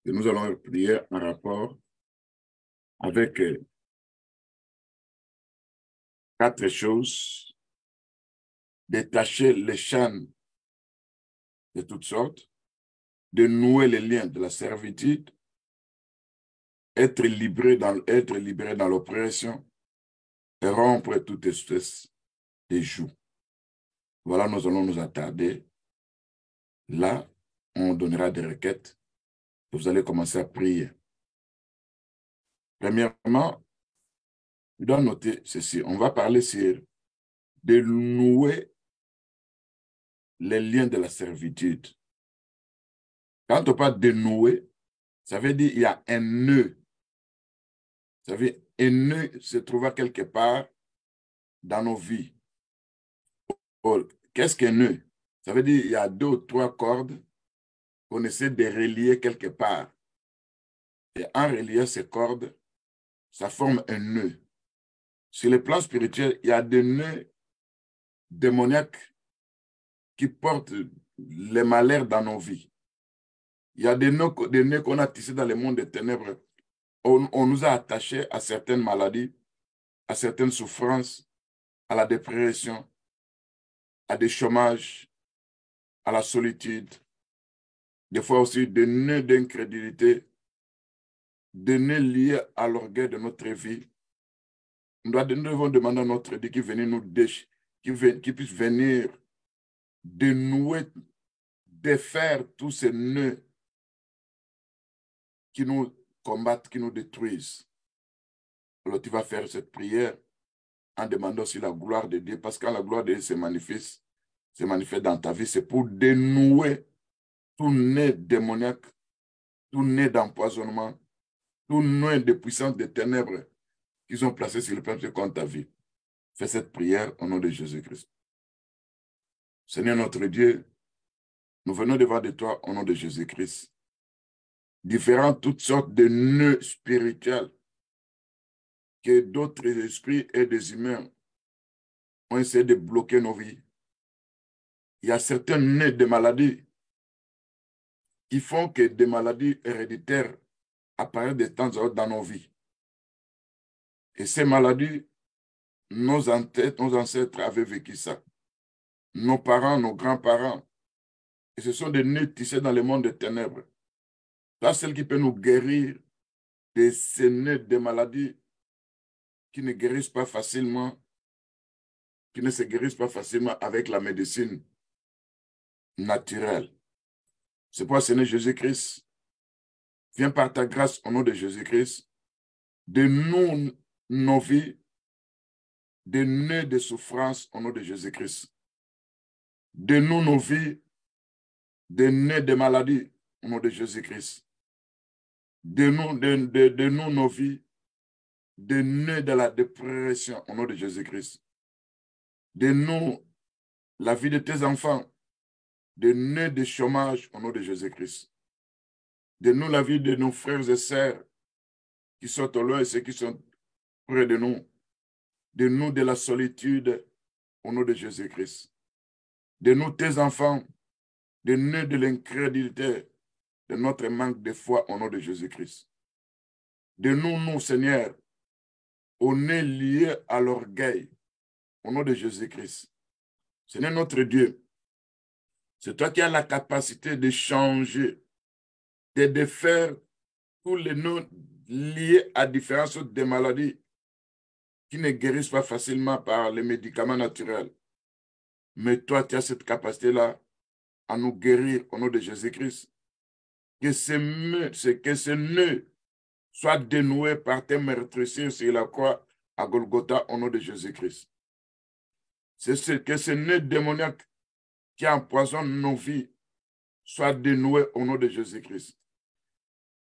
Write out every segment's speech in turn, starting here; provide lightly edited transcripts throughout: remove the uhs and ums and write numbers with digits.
Et nous allons prier en rapport avec quatre choses: détacher les chaînes de toutes sortes, de nouer les liens de la servitude, être libéré dans l'oppression et rompre toute espèce de joug. Voilà, nous allons nous attarder. Là, on donnera des requêtes. Vous allez commencer à prier. Premièrement, je dois noter ceci. On va parler sur de nouer les liens de la servitude. Quand on parle de nouer, ça veut dire qu'il y a un nœud. Ça veut dire un nœud se trouve quelque part dans nos vies. Qu'est-ce qu'un nœud? Ça veut dire qu'il y a 2 ou 3 cordes qu'on essaie de relier quelque part. Et en reliant ces cordes, ça forme un nœud. Sur le plan spirituel, il y a des nœuds démoniaques qui portent les malheurs dans nos vies. Il y a des nœuds qu'on a tissés dans le monde des ténèbres. On nous a attachés à certaines maladies, à certaines souffrances, à la dépression, à des chômages, à la solitude, des fois aussi des nœuds d'incrédulité, des nœuds liés à l'orgueil de notre vie. Nous devons demander à notre Dieu qui puisse venir dénouer, défaire tous ces nœuds qui nous combattent, qui nous détruisent. Alors tu vas faire cette prière en demandant aussi la gloire de Dieu, parce que quand la gloire de Dieu se manifeste dans ta vie, c'est pour dénouer tout nœud démoniaque, tout nœud d'empoisonnement, tout nœud de puissance des ténèbres qu'ils ont placé sur le peuple contre ta vie. Fais cette prière au nom de Jésus-Christ. Seigneur notre Dieu, nous venons devant de toi au nom de Jésus-Christ. Toutes sortes de nœuds spirituels que d'autres esprits et des humains ont essayé de bloquer nos vies. Il y a certains nœuds de maladies qui font que des maladies héréditaires apparaissent de temps en temps dans nos vies. Et ces maladies, nos ancêtres avaient vécu ça. Nos parents, nos grands-parents. Et ce sont des nœuds tissés dans le monde des ténèbres. Toi, celle qui peut nous guérir de ces nœuds de maladies qui ne guérissent pas facilement, qui ne se guérissent pas facilement avec la médecine naturelle. C'est pourquoi, Seigneur Jésus-Christ, viens par ta grâce au nom de Jésus-Christ, de nous, nos vies, de nœuds de souffrance au nom de Jésus-Christ. De nous, nos vies, de nœuds de maladies au nom de Jésus-Christ. De nous, nos vies, de nœuds de la dépression au nom de Jésus-Christ. De nous, la vie de tes enfants, de nœuds de chômage au nom de Jésus-Christ. De nous, la vie de nos frères et sœurs qui sont au loin et ceux qui sont près de nous. De nous, de la solitude au nom de Jésus-Christ. De nous, tes enfants, de nœuds de l'incrédulité, de notre manque de foi au nom de Jésus-Christ. De nous, Seigneur, au nez lié à l'orgueil au nom de Jésus-Christ. Seigneur notre Dieu, c'est toi qui as la capacité de changer, de défaire tous les noms liés à différentes sortes de maladies qui ne guérissent pas facilement par les médicaments naturels. Mais toi, tu as cette capacité-là à nous guérir au nom de Jésus-Christ. Que ce nœud soit dénoué par tes meurtrissures sur la croix à Golgotha au nom de Jésus-Christ. Que ce nœud démoniaque qui empoisonne nos vies soit dénoué au nom de Jésus-Christ.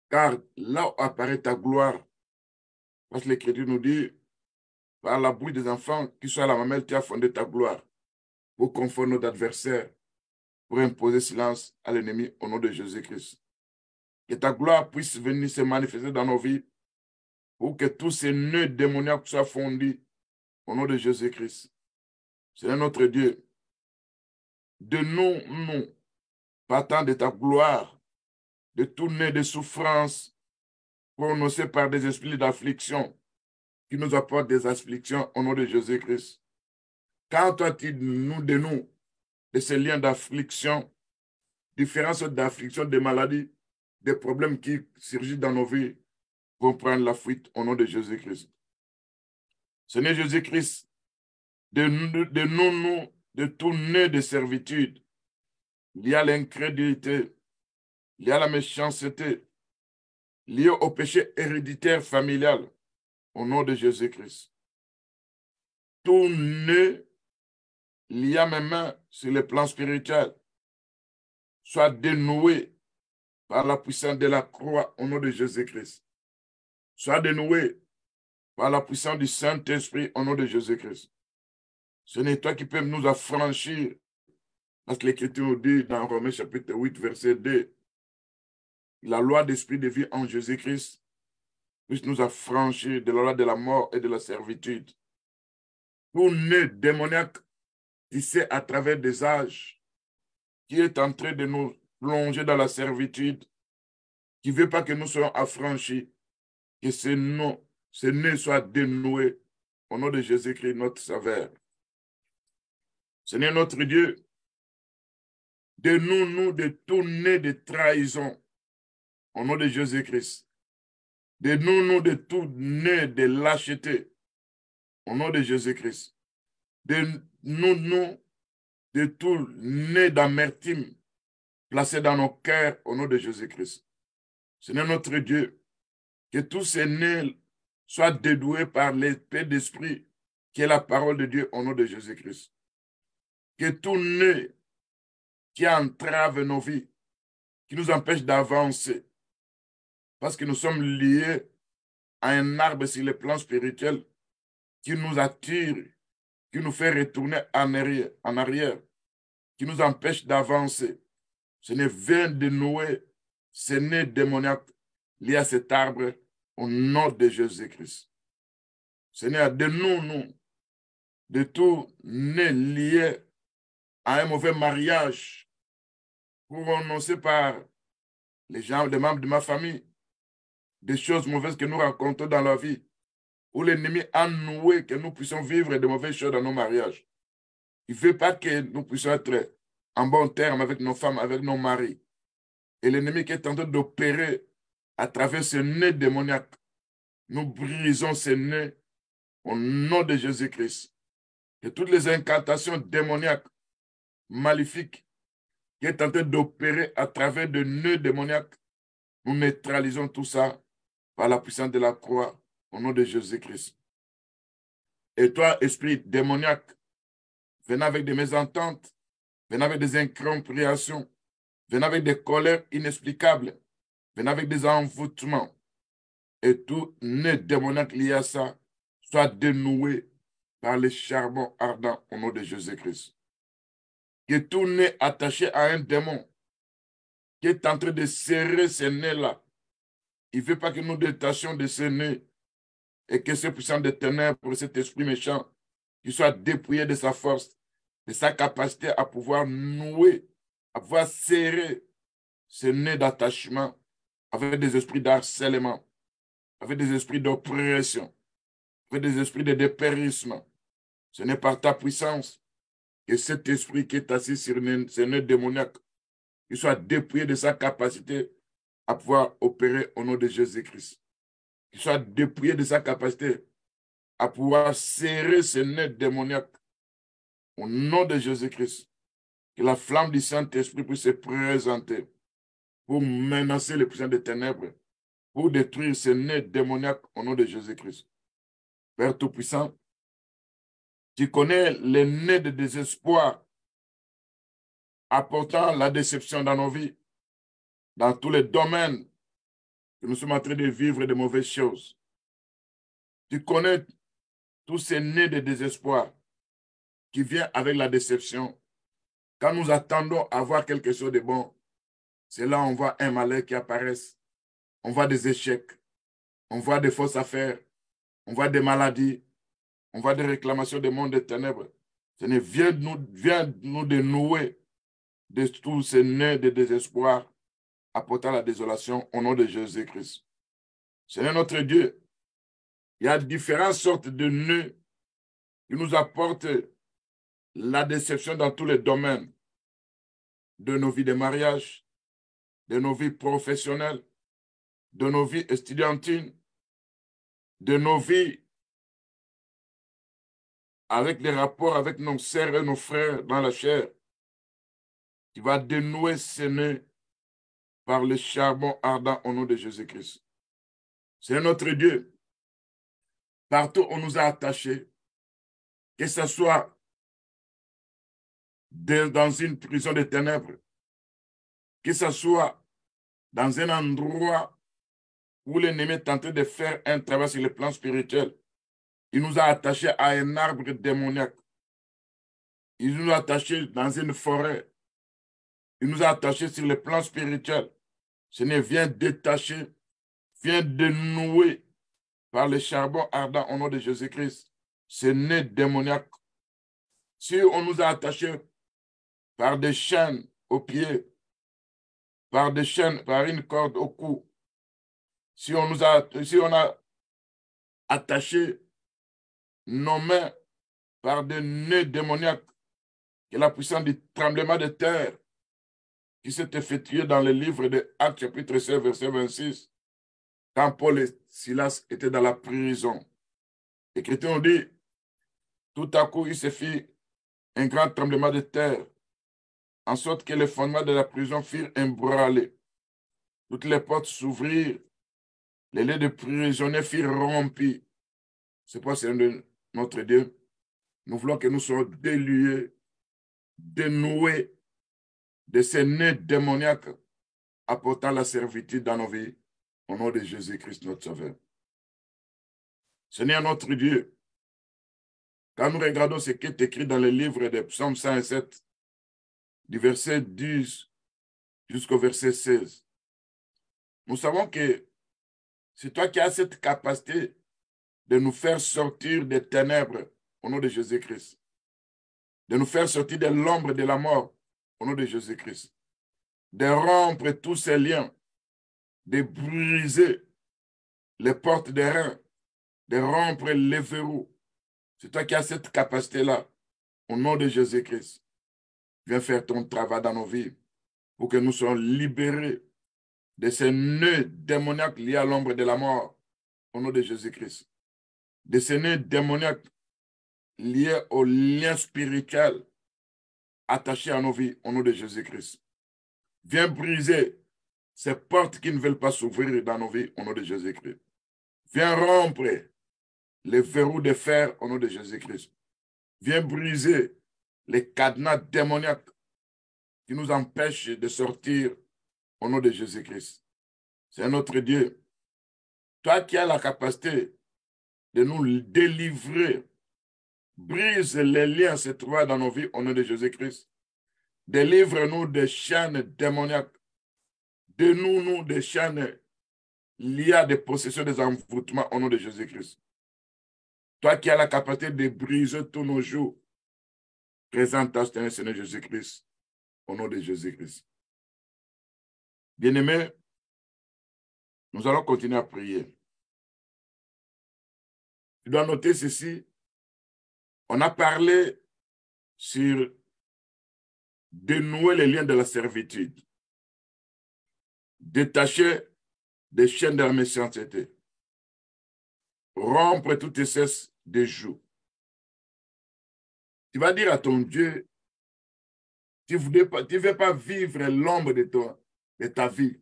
Car là où apparaît ta gloire, parce que l'Écriture nous dit, par la bouche des enfants qui sont à la mamelle, tu as fondé ta gloire pour confondre nos adversaires, pour imposer silence à l'ennemi au nom de Jésus-Christ. Que ta gloire puisse venir se manifester dans nos vies pour que tous ces nœuds démoniaques soient fondus au nom de Jésus-Christ. Seigneur notre Dieu, de nous, partant de ta gloire, de tout nez de souffrance prononcé par des esprits d'affliction qui nous apportent des afflictions au nom de Jésus-Christ. Quand toi, tu nous dénoues de ces liens d'affliction, différentes sortes d'afflictions, des maladies, des problèmes qui surgissent dans nos vies, vont prendre la fuite au nom de Jésus-Christ. Seigneur Jésus-Christ, dénoue-nous de tout nez de servitude. Il y a l'incrédulité, il y a la méchanceté, liée au péché héréditaire familial, au nom de Jésus-Christ. Tout nez lié à mes mains sur le plan spirituel soit dénoué par la puissance de la croix au nom de Jésus-Christ. Soit dénoué par la puissance du Saint-Esprit au nom de Jésus-Christ. Ce n'est toi qui peux nous affranchir, parce que l'Écriture nous dit dans Romains chapitre 8, verset 2, la loi d'esprit de vie en Jésus-Christ puisse nous affranchir de la loi de la mort et de la servitude. Tout nez démoniaque tissé à travers des âges, qui est en train de nous plonger dans la servitude, qui ne veut pas que nous soyons affranchis, que ce nez soit dénoué au nom de Jésus-Christ, notre Sauveur. Seigneur notre Dieu, dénoue-nous de tout nez de trahison au nom de Jésus-Christ. Dénoue-nous de tout nez de lâcheté au nom de Jésus-Christ. Dénoue-nous de tout nez d'amertume placé dans nos cœurs au nom de Jésus-Christ. Seigneur notre Dieu, que tous ces nez soient dédoués par l'épée d'esprit qui est la parole de Dieu au nom de Jésus-Christ. Que tout nez qui entrave nos vies, qui nous empêche d'avancer, parce que nous sommes liés à un arbre sur le plan spirituel qui nous attire, qui nous fait retourner en arrière, qui nous empêche d'avancer. Seigneur, viens dénouer ces nez démoniaques liés à cet arbre au nom de Jésus-Christ. Seigneur, dénoue-nous de tout nez lié à un mauvais mariage prononcé par les membres de ma famille, des choses mauvaises que nous rencontrons dans la vie, où l'ennemi a noué que nous puissions vivre de mauvaises choses dans nos mariages. Il ne veut pas que nous puissions être en bon terme avec nos femmes, avec nos maris. Et l'ennemi qui est en train d'opérer à travers ce nez démoniaque, nous brisons ce nez au nom de Jésus-Christ. Que toutes les incantations démoniaques, maléfiques, qui est en train d'opérer à travers de nœuds démoniaques, nous neutralisons tout ça par la puissance de la croix au nom de Jésus-Christ. Et toi, esprit démoniaque, venant avec des mésententes, venant avec des incompréhensions, venant avec des colères inexplicables, venant avec des envoûtements, et tout nez démoniaque lié à ça soit dénoué par les charbons ardents au nom de Jésus-Christ. Que tout nez attaché à un démon qui est en train de serrer ces nez-là, il ne veut pas que nous détachions de ces nez et que ce puissant de ténèbres, cet esprit méchant, qui soit dépouillé de sa force, de sa capacité à pouvoir nouer, à pouvoir serrer ce nez d'attachement avec des esprits d'harcèlement, avec des esprits d'oppression, avec des esprits de dépérissement. Ce n'est par ta puissance que cet esprit qui est assis sur ce nez démoniaque, il soit dépouillé de sa capacité à pouvoir opérer au nom de Jésus-Christ. Qu'il soit dépouillé de sa capacité à pouvoir serrer ce nez démoniaque au nom de Jésus-Christ. Que la flamme du Saint-Esprit puisse se présenter pour menacer les puissants des ténèbres, pour détruire ce nez démoniaque au nom de Jésus-Christ. Père Tout-Puissant, tu connais les nez de désespoir apportant la déception dans nos vies, dans tous les domaines que nous sommes en train de vivre de mauvaises choses. Tu connais tous ces nez de désespoir qui viennent avec la déception. Quand nous attendons à voir quelque chose de bon, c'est là on voit un malheur qui apparaît, on voit des échecs, on voit des fausses affaires, on voit des maladies, on voit des réclamations des mondes des ténèbres. Seigneur, viens nous dénouer de tous ces nœuds de désespoir apportant la désolation au nom de Jésus-Christ. Seigneur notre Dieu, il y a différentes sortes de nœuds qui nous apportent la déception dans tous les domaines de nos vies de mariage, de nos vies professionnelles, de nos vies estudiantines, de nos vies avec les rapports avec nos sœurs et nos frères dans la chair, qui va dénouer ces nœuds par le charbon ardent au nom de Jésus-Christ. C'est notre Dieu. Partout où on nous a attachés, que ce soit dans une prison de ténèbres, que ce soit dans un endroit où l'ennemi est en train de faire un travail sur le plan spirituel, il nous a attachés à un arbre démoniaque. Il nous a attachés dans une forêt. Il nous a attachés sur le plan spirituel. Seigneur, viens détacher, viens dénouer par le charbon ardent au nom de Jésus-Christ ce nez démoniaque. Si on nous a attachés par des chaînes aux pieds, par des chaînes, par une corde au cou, si on a attaché nos mains par des nœuds démoniaques, que la puissance du tremblement de terre qui s'est effectué dans le livre de Actes chapitre 16, verset 26, quand Paul et Silas étaient dans la prison. L'Écriture nous dit, tout à coup, il se fit un grand tremblement de terre, en sorte que les fondements de la prison furent ébranlés. Toutes les portes s'ouvrirent, les lits de prisonniers furent rompus. C'est pour ça, notre Dieu, nous voulons que nous soyons déliés, dénoués de ces nœuds démoniaques apportant la servitude dans nos vies, au nom de Jésus-Christ, notre Sauveur. Seigneur notre Dieu, quand nous regardons ce qui est écrit dans le livre de Psaume 107, du verset 10 jusqu'au verset 16, nous savons que c'est toi qui as cette capacité de nous faire sortir des ténèbres au nom de Jésus-Christ, de nous faire sortir de l'ombre de la mort au nom de Jésus-Christ, de rompre tous ces liens, de briser les portes des reins, de rompre les verrous. C'est toi qui as cette capacité-là au nom de Jésus-Christ. Viens faire ton travail dans nos vies pour que nous soyons libérés de ces nœuds démoniaques liés à l'ombre de la mort au nom de Jésus-Christ. De ces nœuds démoniaques liés au lien spirituel attachés à nos vies au nom de Jésus-Christ. Viens briser ces portes qui ne veulent pas s'ouvrir dans nos vies au nom de Jésus-Christ. Viens rompre les verrous de fer au nom de Jésus-Christ. Viens briser les cadenas démoniaques qui nous empêchent de sortir au nom de Jésus-Christ. C'est notre Dieu. Toi qui as la capacité de nous délivrer, brise les liens se trouvant dans nos vies au nom de Jésus-Christ. Délivre-nous des chaînes démoniaques. Dénoue-nous des chaînes liées à des possessions, des envoûtements au nom de Jésus-Christ. Toi qui as la capacité de briser tous nos jours, présente-toi, Seigneur Jésus-Christ, au nom de Jésus-Christ. Bien-aimés, nous allons continuer à prier. Tu dois noter ceci. On a parlé sur dénouer les liens de la servitude, détacher des chaînes de la méchanceté, rompre toutes les cesses des joues. Tu vas dire à ton Dieu, tu ne veux pas vivre l'ombre de ta vie.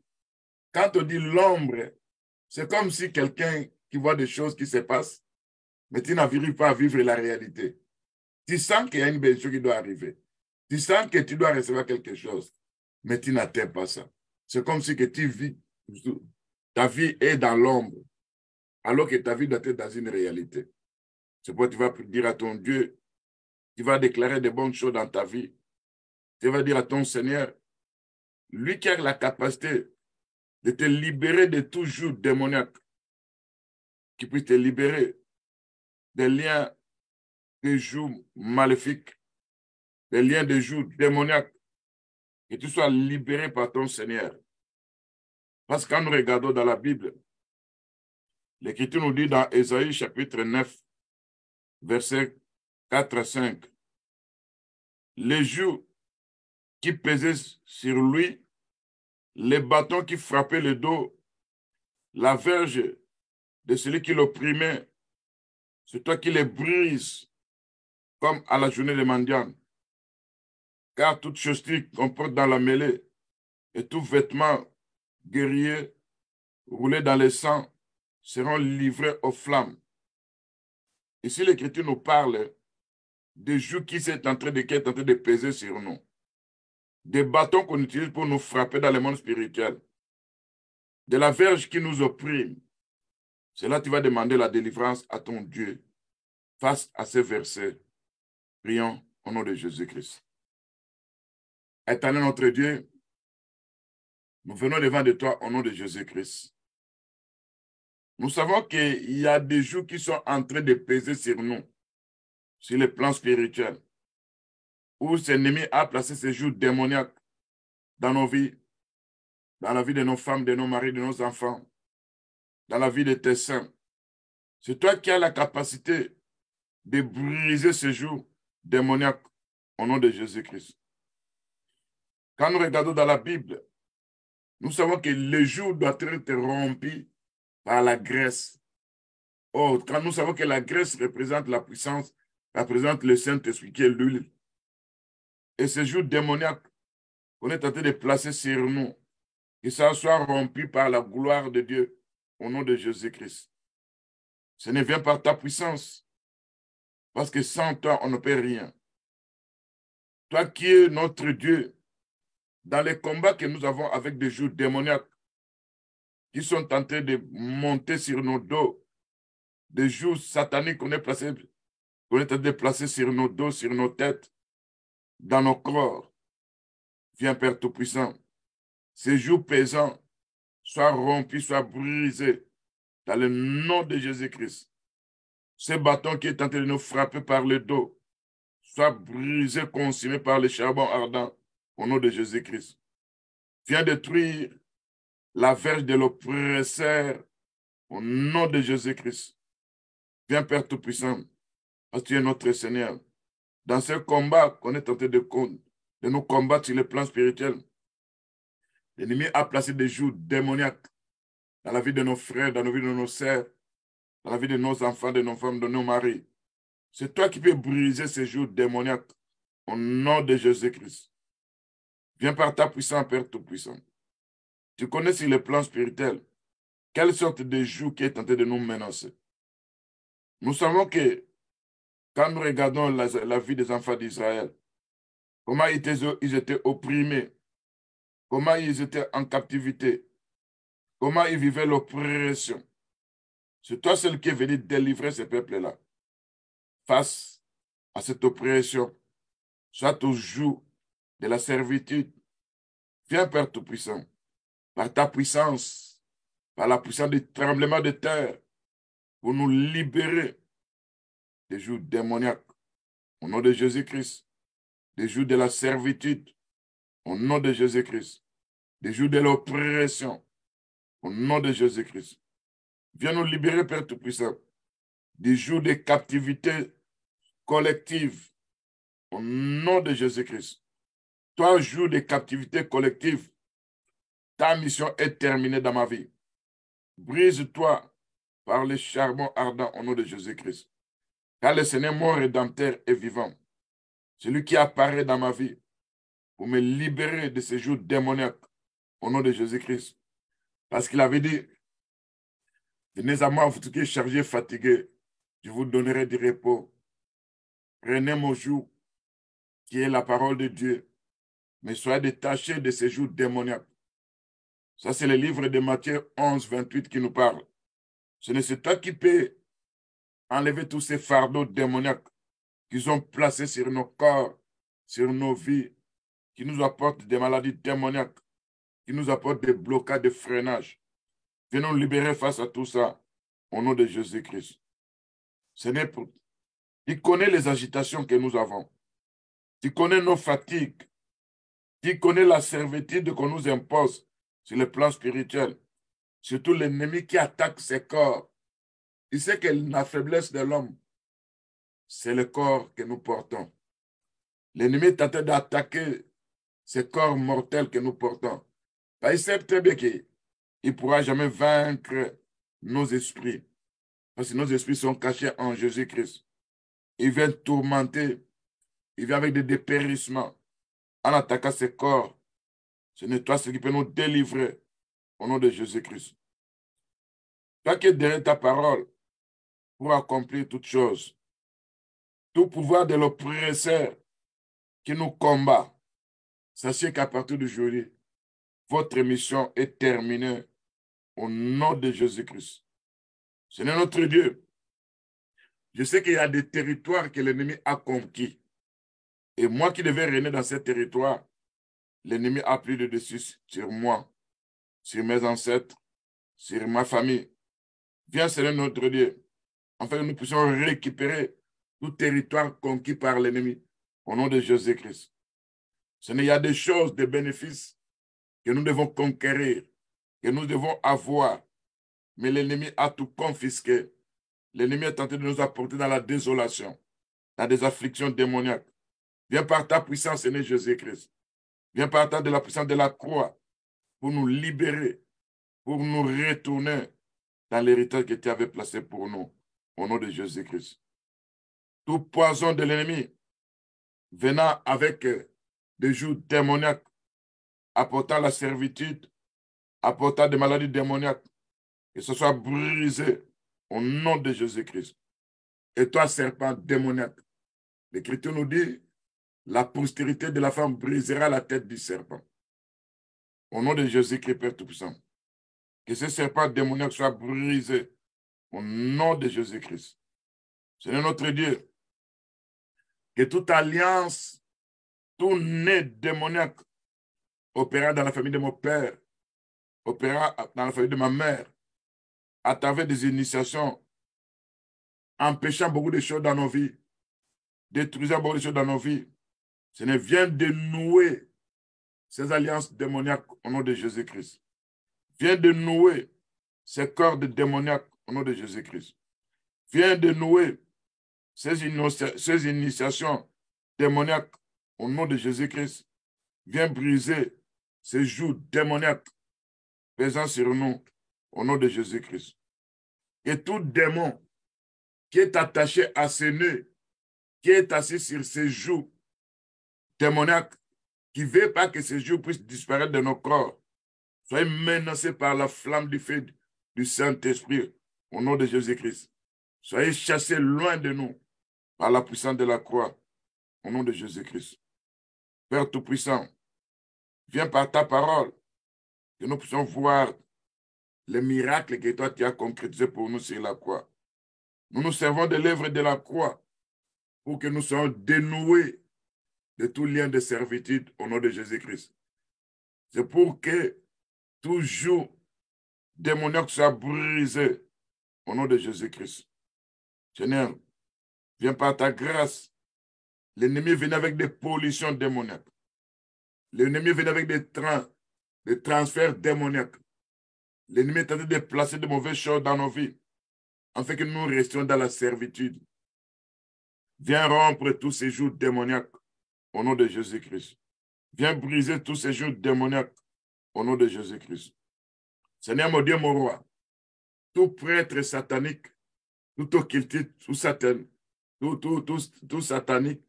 Quand on dit l'ombre, c'est comme si quelqu'un qui voit des choses qui se passent, mais tu n'arrives pas à vivre la réalité. Tu sens qu'il y a une belle chose qui doit arriver. Tu sens que tu dois recevoir quelque chose, mais tu n'atteins pas ça. C'est comme si que tu vis, ta vie est dans l'ombre, alors que ta vie doit être dans une réalité. C'est pourquoi tu vas dire à ton Dieu, tu vas déclarer de bonnes choses dans ta vie. Tu vas dire à ton Seigneur, lui qui a la capacité de te libérer de tout joug démoniaque, qui puisse te libérer des liens de joug maléfiques, des liens de joug démoniaques, que tu sois libéré par ton Seigneur. Parce que quand nous regardons dans la Bible, l'Écriture nous dit dans Ésaïe chapitre 9, versets 4 à 5, les jougs qui pesaient sur lui, les bâtons qui frappaient le dos, la verge de celui qui l'opprimait, c'est toi qui les brises comme à la journée de mendiant. Car toute chaussure qu'on porte dans la mêlée et tout vêtement guerrier roulé dans le sang seront livrés aux flammes. Ici, l'Écriture nous parle des jougs qui est en train de peser sur nous. Des bâtons qu'on utilise pour nous frapper dans le monde spirituel. De la verge qui nous opprime. C'est là que tu vas demander la délivrance à ton Dieu. Face à ces versets, prions au nom de Jésus-Christ. Éternel notre Dieu, nous venons devant de toi au nom de Jésus-Christ. Nous savons qu'il y a des jours qui sont en train de peser sur nous, sur le plan spirituel, où cet ennemi a placé ces jours démoniaques dans nos vies, dans la vie de nos femmes, de nos maris, de nos enfants, dans la vie de tes saints. C'est toi qui as la capacité de briser ces jours démoniaques au nom de Jésus-Christ. Quand nous regardons dans la Bible, nous savons que le jour doit être rompu par la graisse. Oh, quand nous savons que la graisse représente la puissance, représente le Saint-Esprit qui est l'huile. Et ce jour démoniaque qu'on est en train de placer sur nous, que ça soit rompu par la gloire de Dieu au nom de Jésus-Christ. Ce ne vient par ta puissance, parce que sans toi, on ne peut rien. Toi qui es notre Dieu, dans les combats que nous avons avec des jours démoniaques qui sont en train de monter sur nos dos, des jours sataniques qu'on est en train de placer sur nos dos, sur nos têtes, dans nos corps. Viens, Père Tout-Puissant, ces jours pesants soient rompus, soient brisés dans le nom de Jésus-Christ. Ces bâtons qui est en train de nous frapper par le dos soient brisés, consumés par le charbon ardent au nom de Jésus-Christ. Viens détruire la verge de l'oppresseur au nom de Jésus-Christ. Viens, Père Tout-Puissant, parce que tu es notre Seigneur. Dans ce combat qu'on est en train de nous combattre sur le plan spirituel, l'ennemi a placé des jours démoniaques dans la vie de nos frères, dans la vie de nos sœurs, dans la vie de nos enfants, de nos femmes, de nos maris. C'est toi qui peux briser ces jours démoniaques au nom de Jésus-Christ. Viens par ta puissance, Père Tout-Puissant. Tu connais sur le plan spirituel quelle sorte de joug qui est tenté de nous menacer. Nous savons que quand nous regardons la vie des enfants d'Israël, comment ils étaient opprimés, comment ils étaient en captivité, comment ils vivaient l'oppression. C'est toi seul qui es venu délivrer ce peuple-là face à cette oppression, soit au joug de la servitude. Viens, Père Tout-Puissant, par ta puissance, par la puissance du tremblement de terre, pour nous libérer des jours démoniaques. Au nom de Jésus-Christ, des jours de la servitude, au nom de Jésus-Christ, des jours de l'oppression, au nom de Jésus-Christ. Viens nous libérer, Père Tout-Puissant, des jours de captivité collective, au nom de Jésus-Christ. Toi, jour de captivité collective, ta mission est terminée dans ma vie. Brise-toi par le charbon ardent au nom de Jésus-Christ. Car le Seigneur, mon Rédempteur, est vivant. Celui qui apparaît dans ma vie pour me libérer de ces jours démoniaques au nom de Jésus-Christ. Parce qu'il avait dit, venez à moi, vous qui êtes chargés, fatigués, je vous donnerai du repos. Prenez mon joug, qui est la parole de Dieu, mais soyez détachés de ces jours démoniaques. Ça, c'est le livre de Matthieu 11, 28 qui nous parle. Ce n'est toi qui peux enlever tous ces fardeaux démoniaques qui sont placés sur nos corps, sur nos vies, qui nous apportent des maladies démoniaques, qui nous apportent des blocages de freinage. Viens nous libérer face à tout ça, au nom de Jésus-Christ. Tu connais les agitations que nous avons. Tu connais nos fatigues. Tu connais la servitude qu'on nous impose sur le plan spirituel. Surtout l'ennemi qui attaque ses corps. Il sait que la faiblesse de l'homme, c'est le corps que nous portons. L'ennemi est en train d'attaquer ces corps mortels que nous portons. Il sait très bien qu'il ne pourra jamais vaincre nos esprits. Parce que nos esprits sont cachés en Jésus-Christ. Il vient tourmenter. Il vient avec des dépérissements. En attaquant ces corps, ce n'est toi ce qui peut nous délivrer au nom de Jésus-Christ. Toi qui es derrière ta parole pour accomplir toutes choses. Tout pouvoir de l'oppresseur qui nous combat. Sachez qu'à partir d'aujourd'hui, votre mission est terminée au nom de Jésus-Christ. Ce n'est notre Dieu. Je sais qu'il y a des territoires que l'ennemi a conquis. Et moi qui devais régner dans ces territoires, l'ennemi a pris le dessus sur moi, sur mes ancêtres, sur ma famille. Viens, Seigneur notre Dieu, afin que nous puissions récupérer tout territoire conquis par l'ennemi, au nom de Jésus-Christ. Il y a des choses, des bénéfices que nous devons conquérir, que nous devons avoir, mais l'ennemi a tout confisqué. L'ennemi est tenté de nous apporter dans la désolation, dans des afflictions démoniaques. Viens par ta puissance, Seigneur Jésus-Christ. Viens par de la puissance de la croix pour nous libérer, pour nous retourner dans l'héritage que tu avais placé pour nous, au nom de Jésus-Christ. Tout poison de l'ennemi venant avec des joues démoniaques, apportant la servitude, apportant des maladies démoniaques, que ce soit brisé au nom de Jésus-Christ. Et toi, serpent démoniaque, l'Écriture nous dit, la postérité de la femme brisera la tête du serpent. Au nom de Jésus-Christ, Père Tout-Puissant. Que ce serpent démoniaque soit brisé au nom de Jésus-Christ. Seigneur notre Dieu, que toute alliance, tout nez démoniaque opérant dans la famille de mon père, opérant dans la famille de ma mère, à travers des initiations, empêchant beaucoup de choses dans nos vies, détruisant beaucoup de choses dans nos vies, Seigneur, viens dénouer ces alliances démoniaques au nom de Jésus-Christ. Viens dénouer ces cordes démoniaques au nom de Jésus-Christ. Viens dénouer ces initiations démoniaques au nom de Jésus-Christ. Viens briser ces joues démoniaques pesant sur nous au nom de Jésus-Christ. Et tout démon qui est attaché à ses nœuds, qui est assis sur ses joues démoniaques, qui ne veut pas que ces joues puissent disparaître de nos corps, soyez menacés par la flamme du feu du Saint-Esprit au nom de Jésus-Christ. Soyez chassés loin de nous par la puissance de la croix au nom de Jésus-Christ. Père Tout-Puissant, viens par ta parole que nous puissions voir les miracles que toi tu as concrétisés pour nous sur la croix. Nous nous servons de l'œuvre de la croix pour que nous soyons dénoués de tout lien de servitude au nom de Jésus-Christ. C'est pour que tout joug démoniaque soit brisé au nom de Jésus-Christ. Seigneur, viens par ta grâce. L'ennemi vient avec des pollutions démoniaques. L'ennemi vient avec des transferts démoniaques. L'ennemi est en train de placer de mauvaises choses dans nos vies, afin que nous restions dans la servitude. Viens rompre tous ces jours démoniaques au nom de Jésus-Christ. Viens briser tous ces jours démoniaques au nom de Jésus-Christ. Seigneur mon Dieu, mon roi, tout prêtre satanique, tout occultiste, tout satanique, tout satanique,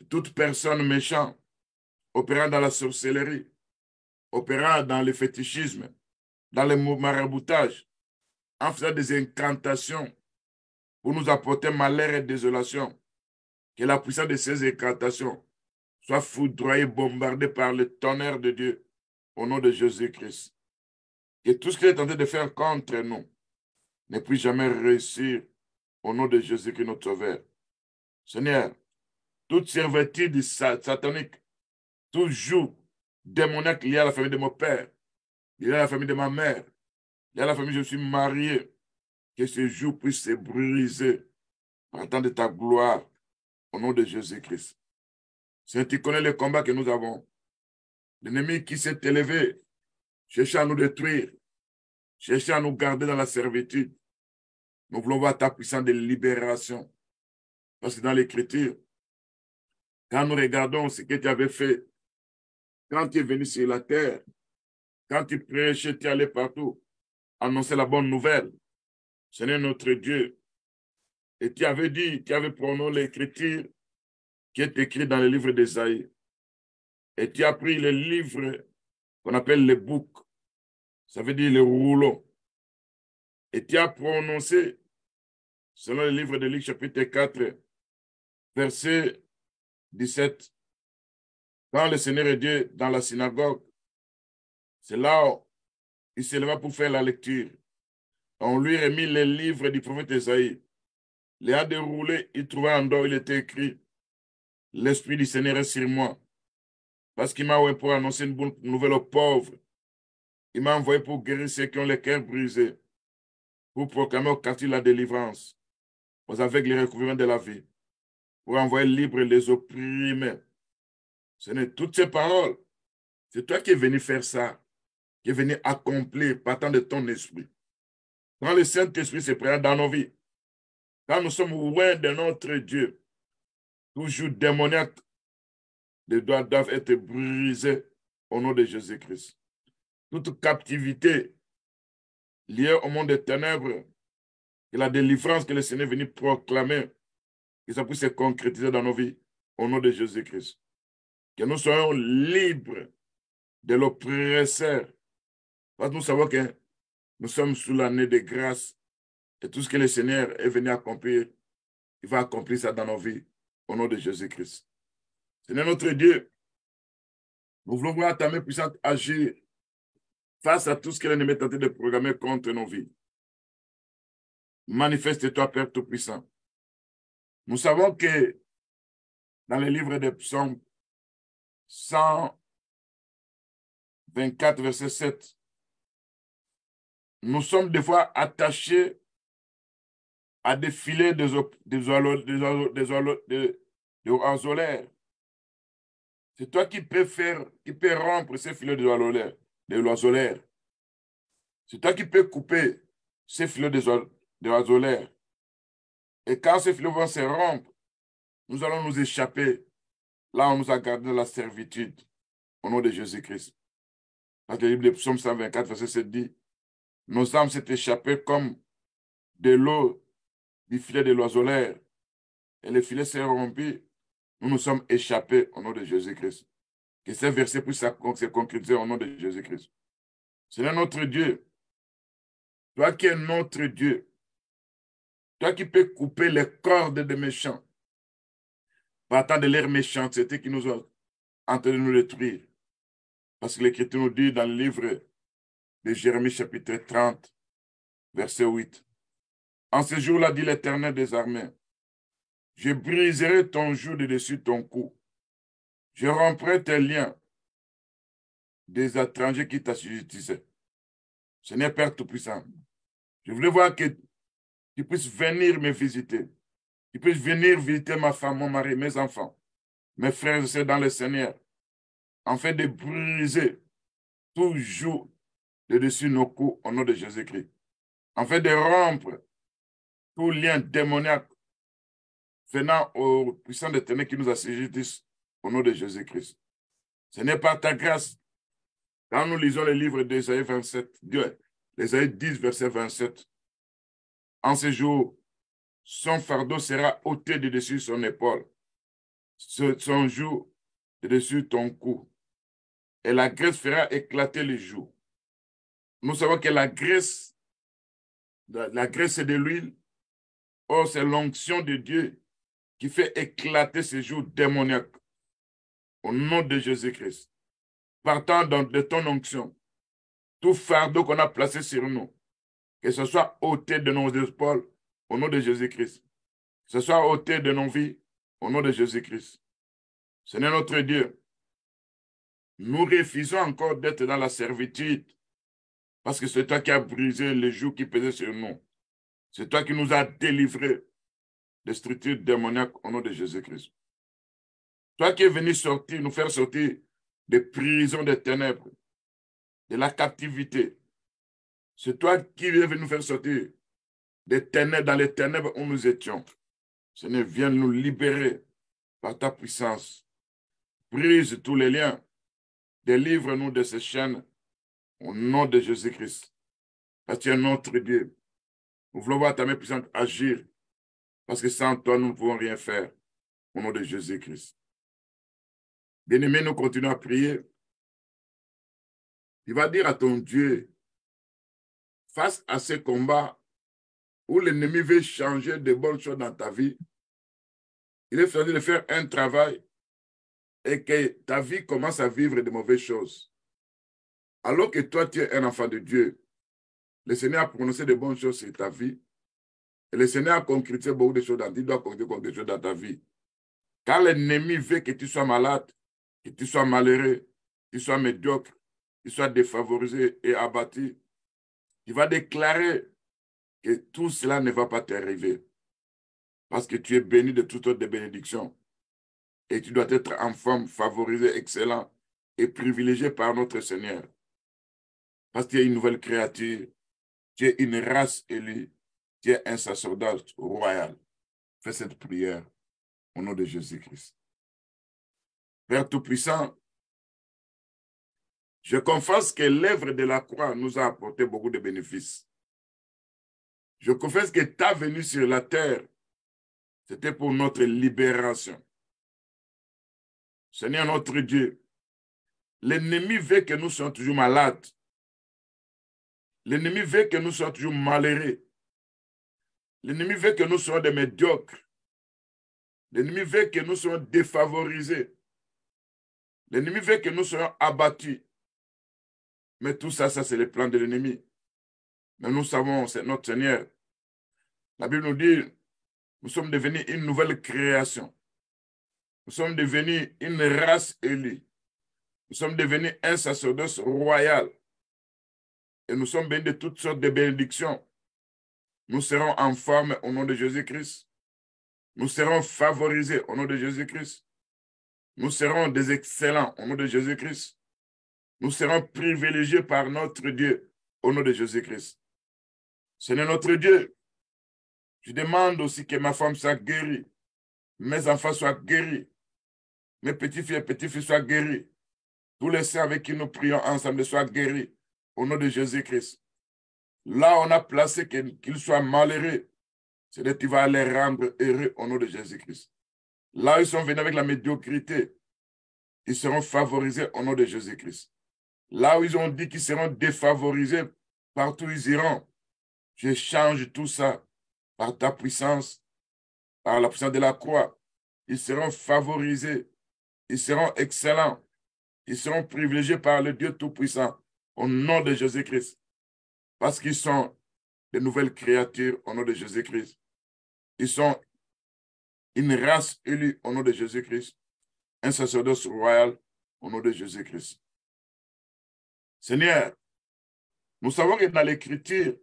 toute personne méchante, opérant dans la sorcellerie, opérant dans le fétichisme, dans le maraboutage, en faisant des incantations pour nous apporter malheur et désolation, que la puissance de ces incantations soit foudroyée, bombardée par le tonnerre de Dieu au nom de Jésus-Christ. Que tout ce qu'il est tenté de faire contre nous ne puisse jamais réussir au nom de Jésus-Christ notre Sauveur. Seigneur, toute servitude satanique, tout joug démoniaque lié à la famille de mon père, lié à la famille de ma mère, lié à la famille où je suis marié, que ce joug puisse se briser par le temps de ta gloire au nom de Jésus-Christ. Seigneur, tu connais le combat que nous avons. L'ennemi qui s'est élevé cherchant à nous détruire, cherchant à nous garder dans la servitude. Nous voulons voir ta puissance de libération. Parce que dans l'Écriture, quand nous regardons ce que tu avais fait, quand tu es venu sur la terre, quand tu prêchais, tu allais partout, annoncer la bonne nouvelle. Seigneur notre Dieu. Et tu avais dit, tu avais prononcé l'Écriture qui est écrit dans le livre d'Ésaïe. Et tu as pris le livre qu'on appelle le bouc. Ça veut dire le rouleau. Et tu as prononcé, selon le livre de Luc, chapitre 4, verset 17, quand le Seigneur est Dieu dans la synagogue, c'est là où il se leva pour faire la lecture. On lui remis les livres du prophète Ésaïe. Il a déroulé, il trouvait en dehors, il était écrit, l'Esprit du Seigneur est sur moi. Parce qu'il m'a envoyé pour annoncer une bonne nouvelle aux pauvres. Il m'a envoyé pour guérir ceux qui ont les cœurs brisés, pour proclamer aux captifs la délivrance, aux aveugles le recouvrement de la vie, pour envoyer libres les opprimés. Ce n'est toutes ces paroles. C'est toi qui es venu faire ça, qui est venu accomplir partant de ton esprit. Quand le Saint-Esprit se présente dans nos vies, quand nous sommes loin de notre Dieu, toujours démoniaque, les doigts doivent être brisés au nom de Jésus-Christ. Toute captivité liée au monde des ténèbres, et la délivrance que le Seigneur est venu proclamer, que ça puisse se concrétiser dans nos vies, au nom de Jésus-Christ. Que nous soyons libres de l'oppresseur. Parce que nous savons que nous sommes sous l'année de grâce et tout ce que le Seigneur est venu accomplir, il va accomplir ça dans nos vies, au nom de Jésus-Christ. Seigneur notre Dieu, nous voulons voir ta main puissante agir face à tout ce que l'ennemi est tenté de programmer contre nos vies. Manifeste-toi, Père Tout-Puissant. Nous savons que dans le livre des Psaumes 124, verset 7, nous sommes des fois attachés à des filets des oiseaux. C'est toi qui peux rompre ces filets de l'oiseau. C'est toi qui peux couper ces filets de l'oiseau. Et quand ces filets vont se rompre, nous allons nous échapper. Là, on nous a gardé de la servitude au nom de Jésus-Christ. Parce que le livre de Psaume 124, verset 7 dit, nos âmes s'est échappées comme de l'eau du filet de l'oiseau. Et le filet s'est rompu. Nous nous sommes échappés au nom de Jésus-Christ. Que ces versets puissent se concrétiser au nom de Jésus-Christ. Seigneur notre Dieu, toi qui es notre Dieu, toi qui peux couper les cordes des méchants, partant de leur méchanceté qui nous ont en train de nous détruire. Parce que l'Écriture nous dit dans le livre de Jérémie chapitre 30, verset 8. En ce jour-là, dit l'Éternel des armées, je briserai ton joug de dessus ton cou. Je romprai tes liens des étrangers qui t'assujettissaient. Seigneur Père Tout-Puissant, je voulais voir que tu puisses venir me visiter. Tu puisses venir visiter ma femme, mon mari, mes enfants, mes frères et sœurs dans le Seigneur, afin de briser tout joug de dessus nos coups au nom de Jésus-Christ. Afin de rompre tout lien démoniaque venant aux puissants des ténèbres qui nous assujettissent au nom de Jésus-Christ. Ce n'est pas ta grâce. Quand nous lisons le livre d'Ésaïe 27, Ésaïe 10, verset 27, en ce jour, son fardeau sera ôté de dessus son épaule, son joug de dessus ton cou, et la graisse fera éclater les joues. Nous savons que la graisse c'est de l'huile. Or, c'est l'onction de Dieu qui fait éclater ces joues démoniaques. Au nom de Jésus-Christ. Partant de ton onction, tout fardeau qu'on a placé sur nous, que ce soit ôté de nos épaules, au nom de Jésus-Christ. Que ce soit ôté de nos vies, au nom de Jésus-Christ. Seigneur notre Dieu, nous refusons encore d'être dans la servitude, parce que c'est toi qui as brisé les jougs qui pesaient sur nous. C'est toi qui nous as délivrés des structures démoniaques au nom de Jésus-Christ. Toi qui es venu nous faire sortir des prisons des ténèbres, de la captivité. C'est toi qui viens nous faire sortir des ténèbres, dans les ténèbres où nous étions. Seigneur, viens nous libérer par ta puissance. Brise tous les liens. Délivre-nous de ces chaînes au nom de Jésus-Christ. Parce que tu es notre Dieu. Nous voulons voir ta main puissante agir. Parce que sans toi, nous ne pouvons rien faire. Au nom de Jésus-Christ. Bien-aimé, nous continuons à prier. Tu vas dire à ton Dieu, face à ces combats où l'ennemi veut changer de bonnes choses dans ta vie, il est facile de faire un travail et que ta vie commence à vivre de mauvaises choses. Alors que toi, tu es un enfant de Dieu, le Seigneur a prononcé de bonnes choses sur ta vie et le Seigneur a concrétisé beaucoup de choses dans ta vie. Il doit concrétiser beaucoup de choses dans ta vie. Car l'ennemi veut que tu sois malade, que tu sois malheureux, que tu sois médiocre, que tu sois défavorisé et abattu. Il va déclarer que tout cela ne va pas t'arriver parce que tu es béni de toutes autres bénédictions et tu dois être en forme, favorisé, excellent et privilégié par notre Seigneur. Parce que tu es une nouvelle créature, tu es une race élue, tu es un sacerdoce royal. Fais cette prière au nom de Jésus-Christ. Père Tout-Puissant, je confesse que l'œuvre de la croix nous a apporté beaucoup de bénéfices. Je confesse que ta venue sur la terre, c'était pour notre libération. Seigneur notre Dieu, l'ennemi veut que nous soyons toujours malades. L'ennemi veut que nous soyons toujours malheureux. L'ennemi veut que nous soyons des médiocres. L'ennemi veut que nous soyons défavorisés. L'ennemi veut que nous soyons abattus. Mais tout ça, c'est le plan de l'ennemi. Mais nous savons, c'est notre Seigneur. La Bible nous dit, nous sommes devenus une nouvelle création. Nous sommes devenus une race élue. Nous sommes devenus un sacerdoce royal. Et nous sommes bénis de toutes sortes de bénédictions. Nous serons en forme au nom de Jésus-Christ. Nous serons favorisés au nom de Jésus-Christ. Nous serons des excellents au nom de Jésus-Christ. Nous serons privilégiés par notre Dieu au nom de Jésus-Christ. Seigneur notre Dieu, je demande aussi que ma femme soit guérie, mes enfants soient guéris, mes petits-filles et petits-fils soient guéris, tous les saints avec qui nous prions ensemble soient guéris au nom de Jésus-Christ. Là, on a placé qu'ils soient malheureux, c'est-à-dire que tu vas les rendre heureux au nom de Jésus-Christ. Là, ils sont venus avec la médiocrité, ils seront favorisés au nom de Jésus-Christ. Là où ils ont dit qu'ils seront défavorisés, partout ils iront. Je change tout ça par ta puissance, par la puissance de la croix. Ils seront favorisés, ils seront excellents, ils seront privilégiés par le Dieu Tout-Puissant au nom de Jésus-Christ. Parce qu'ils sont de nouvelles créatures au nom de Jésus-Christ. Ils sont une race élue au nom de Jésus-Christ, un sacerdoce royal au nom de Jésus-Christ. Seigneur, nous savons que dans l'Écriture,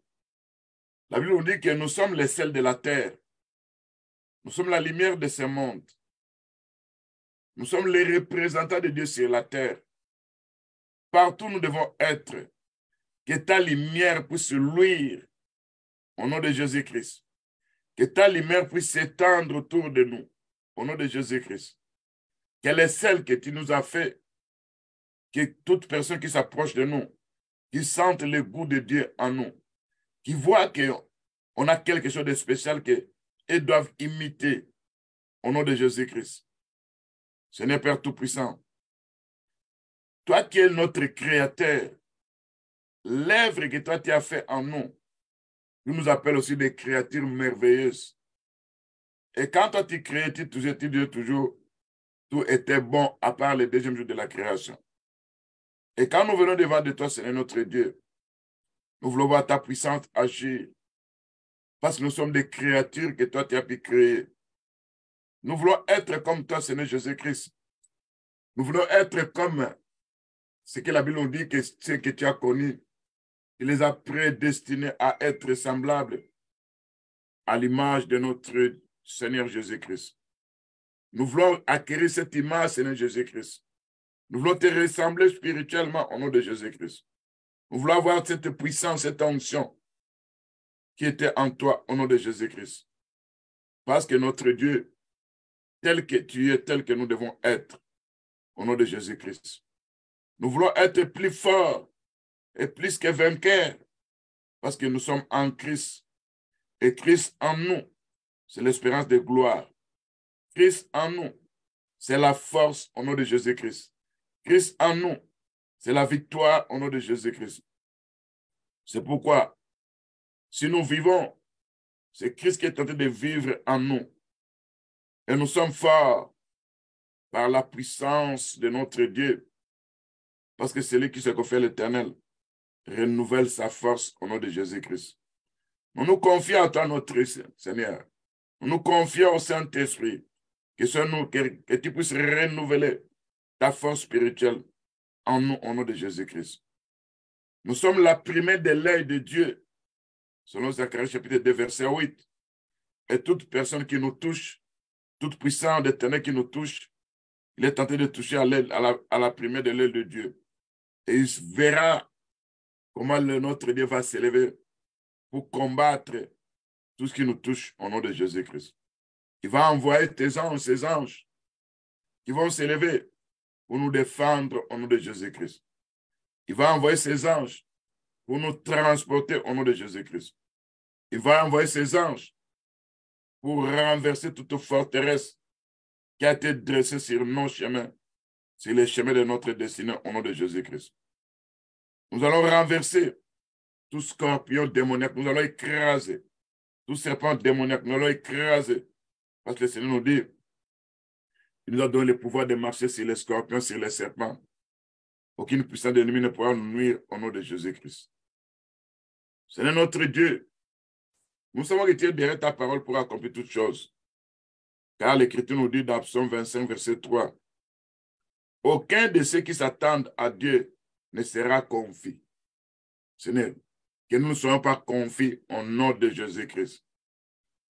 la Bible nous dit que nous sommes les sels de la terre. Nous sommes la lumière de ce monde. Nous sommes les représentants de Dieu sur la terre. Partout nous devons être. Que ta lumière puisse luire au nom de Jésus-Christ. Que ta lumière puisse s'étendre autour de nous au nom de Jésus-Christ. Quelle est celle que tu nous as fait, que toute personne qui s'approche de nous, qui sente le goût de Dieu en nous, qui voit qu'on a quelque chose de spécial qu'ils doivent imiter au nom de Jésus-Christ. Seigneur Père Tout-Puissant, toi qui es notre Créateur, l'œuvre que toi tu as fait en nous, tu nous appelles aussi des créatures merveilleuses. Et quand toi tu crées, tu dis toujours, tout était bon à part le deuxième jour de la création. Et quand nous venons devant de toi, Seigneur notre Dieu, nous voulons voir ta puissance agir. Parce que nous sommes des créatures que toi tu as pu créer. Nous voulons être comme toi, Seigneur Jésus-Christ. Nous voulons être comme ce que la Bible nous dit, que ceux que tu as connus, il les a prédestinés à être semblables à l'image de notre Seigneur Jésus-Christ. Nous voulons acquérir cette image, Seigneur Jésus-Christ. Nous voulons te ressembler spirituellement au nom de Jésus-Christ. Nous voulons avoir cette puissance, cette onction qui était en toi au nom de Jésus-Christ. Parce que notre Dieu, tel que tu es, tel que nous devons être au nom de Jésus-Christ. Nous voulons être plus forts et plus que vainqueurs parce que nous sommes en Christ. Et Christ en nous, c'est l'espérance de gloire. Christ en nous, c'est la force au nom de Jésus-Christ. Christ en nous, c'est la victoire au nom de Jésus-Christ. C'est pourquoi, si nous vivons, c'est Christ qui est en train de vivre en nous. Et nous sommes forts par la puissance de notre Dieu. Parce que celui qui se confie à l'Éternel renouvelle sa force au nom de Jésus-Christ. Nous nous confions à toi, notre Seigneur. Nous nous confions au Saint-Esprit. Que tu puisses renouveler ta force spirituelle en nous, au nom de Jésus-Christ. Nous sommes la primée de l'œil de Dieu, selon Zacharie chapitre 2, verset 8. Et toute personne qui nous touche, toute puissance d'éternel qui nous touche, il est tenté de toucher à la primée de l'œil de Dieu. Et il verra comment notre Dieu va s'élever pour combattre tout ce qui nous touche au nom de Jésus-Christ. Il va envoyer ses anges, qui vont s'élever pour nous défendre au nom de Jésus-Christ. Il va envoyer ses anges pour nous transporter au nom de Jésus-Christ. Il va envoyer ses anges pour renverser toute forteresse qui a été dressée sur nos chemins, sur les chemins de notre destinée au nom de Jésus-Christ. Nous allons renverser tout scorpion démoniaque, nous allons écraser tout serpent démoniaque, nous allons écraser. Parce que le Seigneur nous dit, il nous a donné le pouvoir de marcher sur les scorpions, sur les serpents. Aucune puissance de l'ennemi ne pourra nous nuire au nom de Jésus-Christ. Seigneur notre Dieu, nous savons que tu es derrière ta parole pour accomplir toutes choses. Car l'Écriture nous dit dans Psaume 25, verset 3, aucun de ceux qui s'attendent à Dieu ne sera confus. Seigneur, que nous ne soyons pas confus au nom de Jésus-Christ.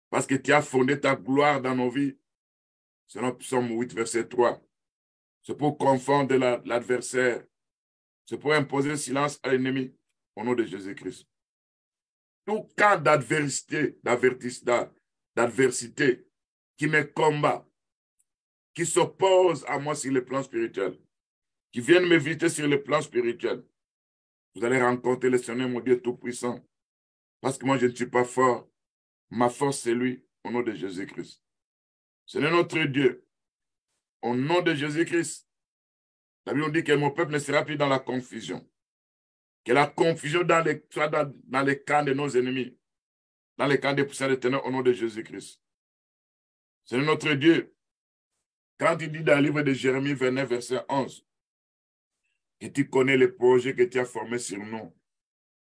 Parce que tu as fondé ta gloire dans nos vies, selon Psaume 8, verset 3. C'est pour confondre l'adversaire. C'est pour imposer silence à l'ennemi au nom de Jésus-Christ. Tout cas d'adversité qui me combat, qui s'oppose à moi sur le plan spirituel, qui viennent me visiter sur le plan spirituel, vous allez rencontrer le Seigneur, mon Dieu Tout-Puissant. Parce que moi, je ne suis pas fort. Ma force, c'est lui, au nom de Jésus-Christ. Seigneur notre Dieu, au nom de Jésus-Christ, la Bible dit que mon peuple ne sera plus dans la confusion. Que la confusion soit dans les camps de nos ennemis, dans les camps des puissants d'éternel, au nom de Jésus-Christ. Seigneur notre Dieu, quand il dit dans le livre de Jérémie 29, verset 11, que tu connais les projets que tu as formés sur nous,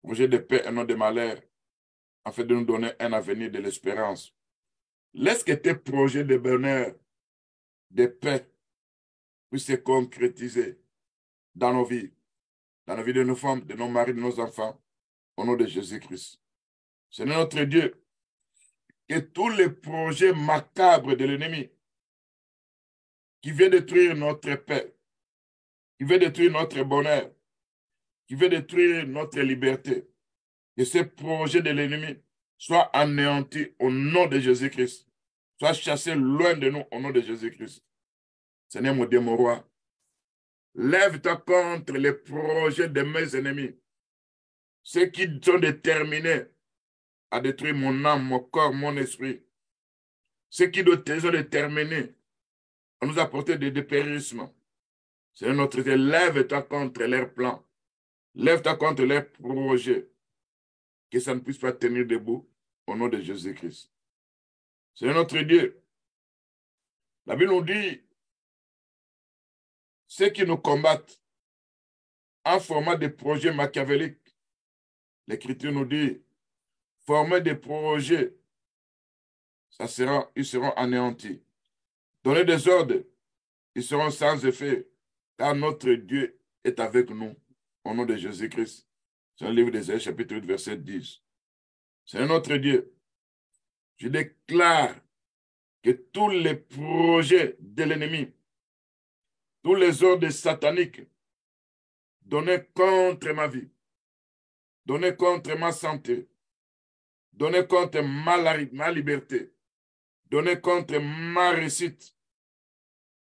projets de paix et non de malheur, afin de nous donner un avenir de l'espérance. Laisse que tes projets de bonheur, de paix, puissent se concrétiser dans nos vies de nos femmes, de nos maris, de nos enfants, au nom de Jésus-Christ. Seigneur notre Dieu, que tous les projets macabres de l'ennemi qui veut détruire notre paix, qui veut détruire notre bonheur, qui veut détruire notre liberté, que ces projets de l'ennemi soient anéantis au nom de Jésus-Christ, soient chassés loin de nous au nom de Jésus-Christ. Seigneur mon Dieu, mon roi, lève-toi contre les projets de mes ennemis, ceux qui sont déterminés à détruire mon âme, mon corps, mon esprit, ceux qui sont déterminés à nous apporter des dépérissements. Seigneur notre Dieu, lève-toi contre leurs plans, lève-toi contre leurs projets, que ça ne puisse pas tenir debout au nom de Jésus-Christ. Seigneur notre Dieu, la Bible nous dit, ceux qui nous combattent en formant des projets machiavéliques, l'Écriture nous dit, former des projets, ils seront anéantis. Donner des ordres, ils seront sans effet, car notre Dieu est avec nous, au nom de Jésus-Christ. C'est le livre d'Ésaïe, chapitre 8, verset 10. C'est notre Dieu. Je déclare que tous les projets de l'ennemi, tous les ordres sataniques donnés contre ma vie, Donnez contre ma santé. Donnez contre ma liberté. Donnez contre ma réussite.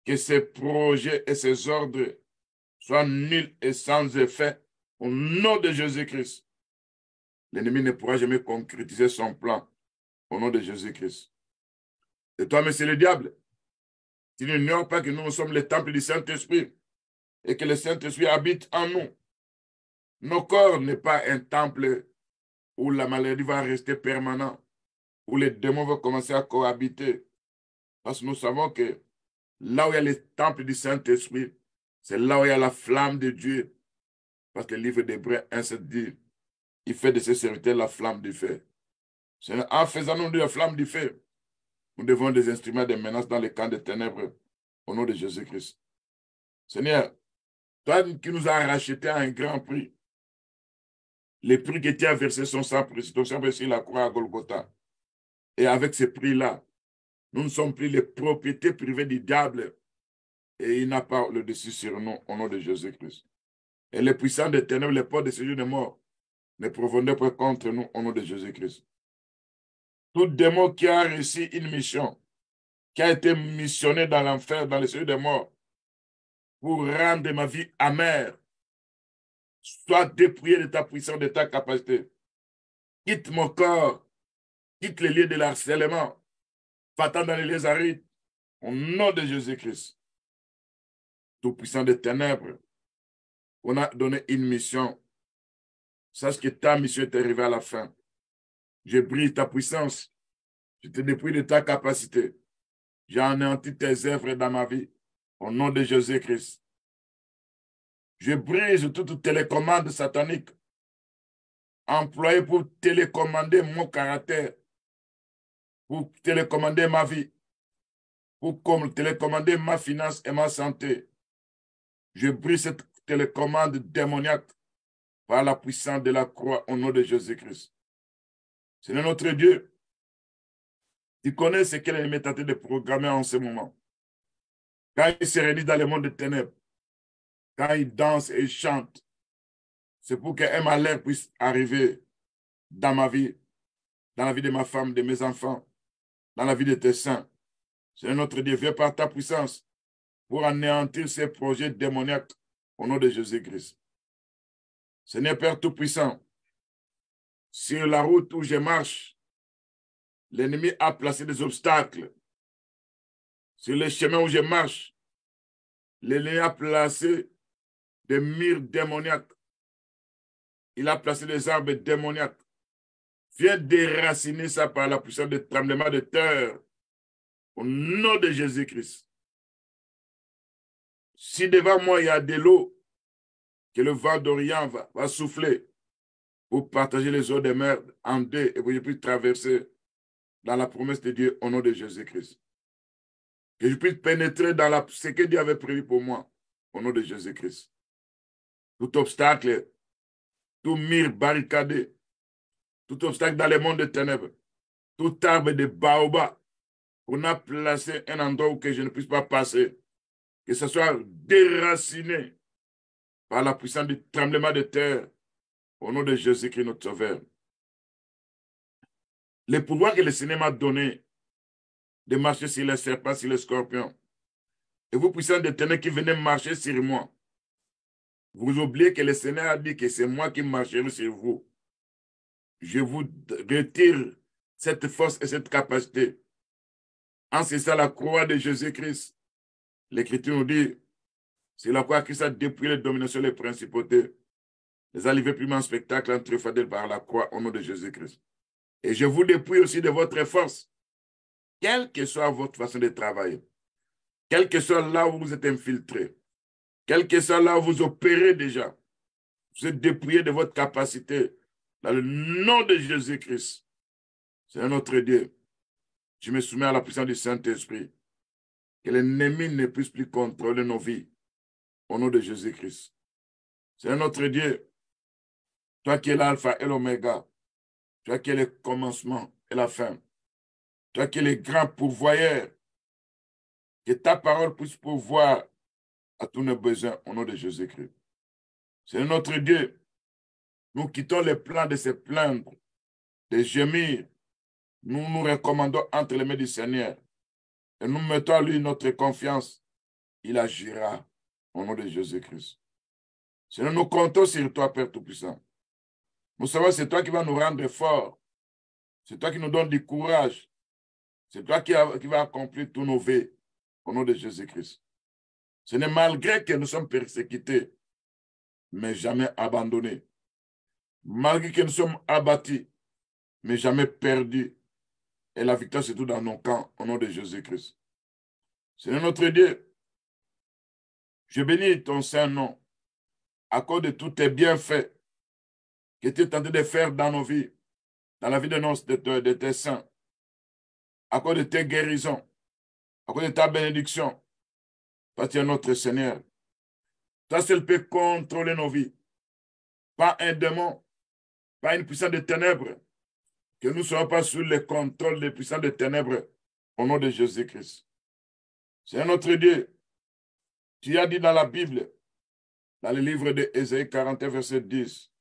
Que ces projets et ces ordres soient nuls et sans effet au nom de Jésus-Christ. L'ennemi ne pourra jamais concrétiser son plan au nom de Jésus-Christ. Et toi, monsieur le diable, tu n'ignores pas que nous sommes le temple du Saint-Esprit et que le Saint-Esprit habite en nous. Nos corps n'est pas un temple où la maladie va rester permanente, où les démons vont commencer à cohabiter. Parce que nous savons que là où il y a le temple du Saint-Esprit, c'est là où il y a la flamme de Dieu. Parce que le livre d'Hébreux 1 dit, il fait de ses serviteurs la flamme du feu. En faisant nous de la flamme du feu, nous devons des instruments de menace dans les camps des ténèbres au nom de Jésus-Christ. Seigneur, toi qui nous as rachetés à un grand prix, les prix que tu as versé sont sans prix, ton sang sur la croix à Golgotha. Et avec ce prix-là, nous ne sommes plus les propriétés privées du diable et il n'a pas le dessus sur nous au nom de Jésus-Christ. Et les puissants des ténèbres, les portes de séjour des morts, ne profondaient pas contre nous au nom de Jésus-Christ. Tout démon qui a réussi une mission, qui a été missionné dans l'enfer, dans le séjour des morts, pour rendre ma vie amère, sois dépouillé de ta puissance, de ta capacité. Quitte mon corps, quitte les lieux de l'harcèlement, va-t'en dans les lieux arides, au nom de Jésus-Christ. Tout puissant des ténèbres, on a donné une mission. Sache que ta mission est arrivée à la fin. Je brise ta puissance. Je te dépouille de ta capacité. J'ai anéanti tes œuvres dans ma vie. Au nom de Jésus-Christ. Je brise toute télécommande satanique employée pour télécommander mon caractère, pour télécommander ma vie, pour télécommander ma finance et ma santé. Je brise cette télécommande démoniaque par la puissance de la croix au nom de Jésus-Christ. C'est notre Dieu. Tu connais ce qu'elle est tenté de programmer en ce moment. Quand il se réunit dans le monde des ténèbres, quand il danse et il chante, c'est pour qu'un malheur puisse arriver dans ma vie, dans la vie de ma femme, de mes enfants, dans la vie de tes saints. C'est notre Dieu, viens par ta puissance pour anéantir ces projets démoniaques au nom de Jésus-Christ. Seigneur Père Tout-Puissant, sur la route où je marche, l'ennemi a placé des obstacles. Sur le chemin où je marche, l'ennemi a placé des murs démoniaques. Il a placé des arbres démoniaques. Viens déraciner ça par la puissance des tremblements de terre. Au nom de Jésus-Christ. Si devant moi il y a de l'eau, que le vent d'Orient va souffler pour partager les eaux des mers en deux et que je puisse traverser dans la promesse de Dieu au nom de Jésus-Christ. Que je puisse pénétrer dans ce que Dieu avait prévu pour moi au nom de Jésus-Christ. Tout obstacle, tout mur barricadé, tout obstacle dans le monde des ténèbres, tout arbre de baobab, on a placé un endroit où que je ne puisse pas passer, que ce soit déraciné par la puissance du tremblement de terre, au nom de Jésus-Christ, notre Sauveur. Le pouvoir que le Seigneur m'a donné de marcher sur les serpents, sur les scorpions, et vous, puissants des ténèbres qui venez marcher sur moi, vous oubliez que le Seigneur a dit que c'est moi qui marcherai sur vous. Je vous retire cette force et cette capacité. En cessant la croix de Jésus-Christ, l'Écriture nous dit, c'est la croix Christ a dépouillé les dominations, les principautés, les a livrés plus en spectacle entre fidèles par la croix au nom de Jésus-Christ. Et je vous dépouille aussi de votre force, quelle que soit votre façon de travailler, quel que soit là où vous êtes infiltré, quel que soit là où vous opérez déjà, vous êtes dépouillé de votre capacité dans le nom de Jésus-Christ. C'est notre Dieu. Je me soumets à la puissance du Saint-Esprit. Que l'ennemi ne puisse plus contrôler nos vies. Au nom de Jésus-Christ. C'est notre Dieu. Toi qui es l'alpha et l'oméga. Toi qui es le commencement et la fin. Toi qui es le grand pourvoyeur. Que ta parole puisse pourvoir à tous nos besoins au nom de Jésus-Christ. C'est notre Dieu. Nous quittons les plans de se plaindre, de gémir. Nous nous recommandons entre les mains du Seigneur. Et nous mettons à lui notre confiance. Il agira au nom de Jésus-Christ. Seigneur, nous comptons sur toi, Père Tout-Puissant. Nous savons que c'est toi qui vas nous rendre forts. C'est toi qui nous donnes du courage. C'est toi qui vas accomplir tous nos vœux au nom de Jésus-Christ. Seigneur, malgré que nous sommes persécutés, mais jamais abandonnés. Malgré que nous sommes abattus, mais jamais perdus. Et la victoire, c'est tout dans nos camps, au nom de Jésus-Christ. Seigneur notre Dieu, je bénis ton Saint-Nom à cause de tous tes bienfaits que tu es tenté de faire dans nos vies, dans la vie de tes saints, à cause de tes guérisons, à cause de ta bénédiction. Toi, tu es notre Seigneur. Toi seul peux contrôler nos vies. Pas un démon, pas une puissance de ténèbres, que nous ne soyons pas sous le contrôle des puissances de ténèbres, au nom de Jésus-Christ. C'est notre Dieu. Tu as dit dans la Bible, dans le livre de Ésaïe 41, verset 10,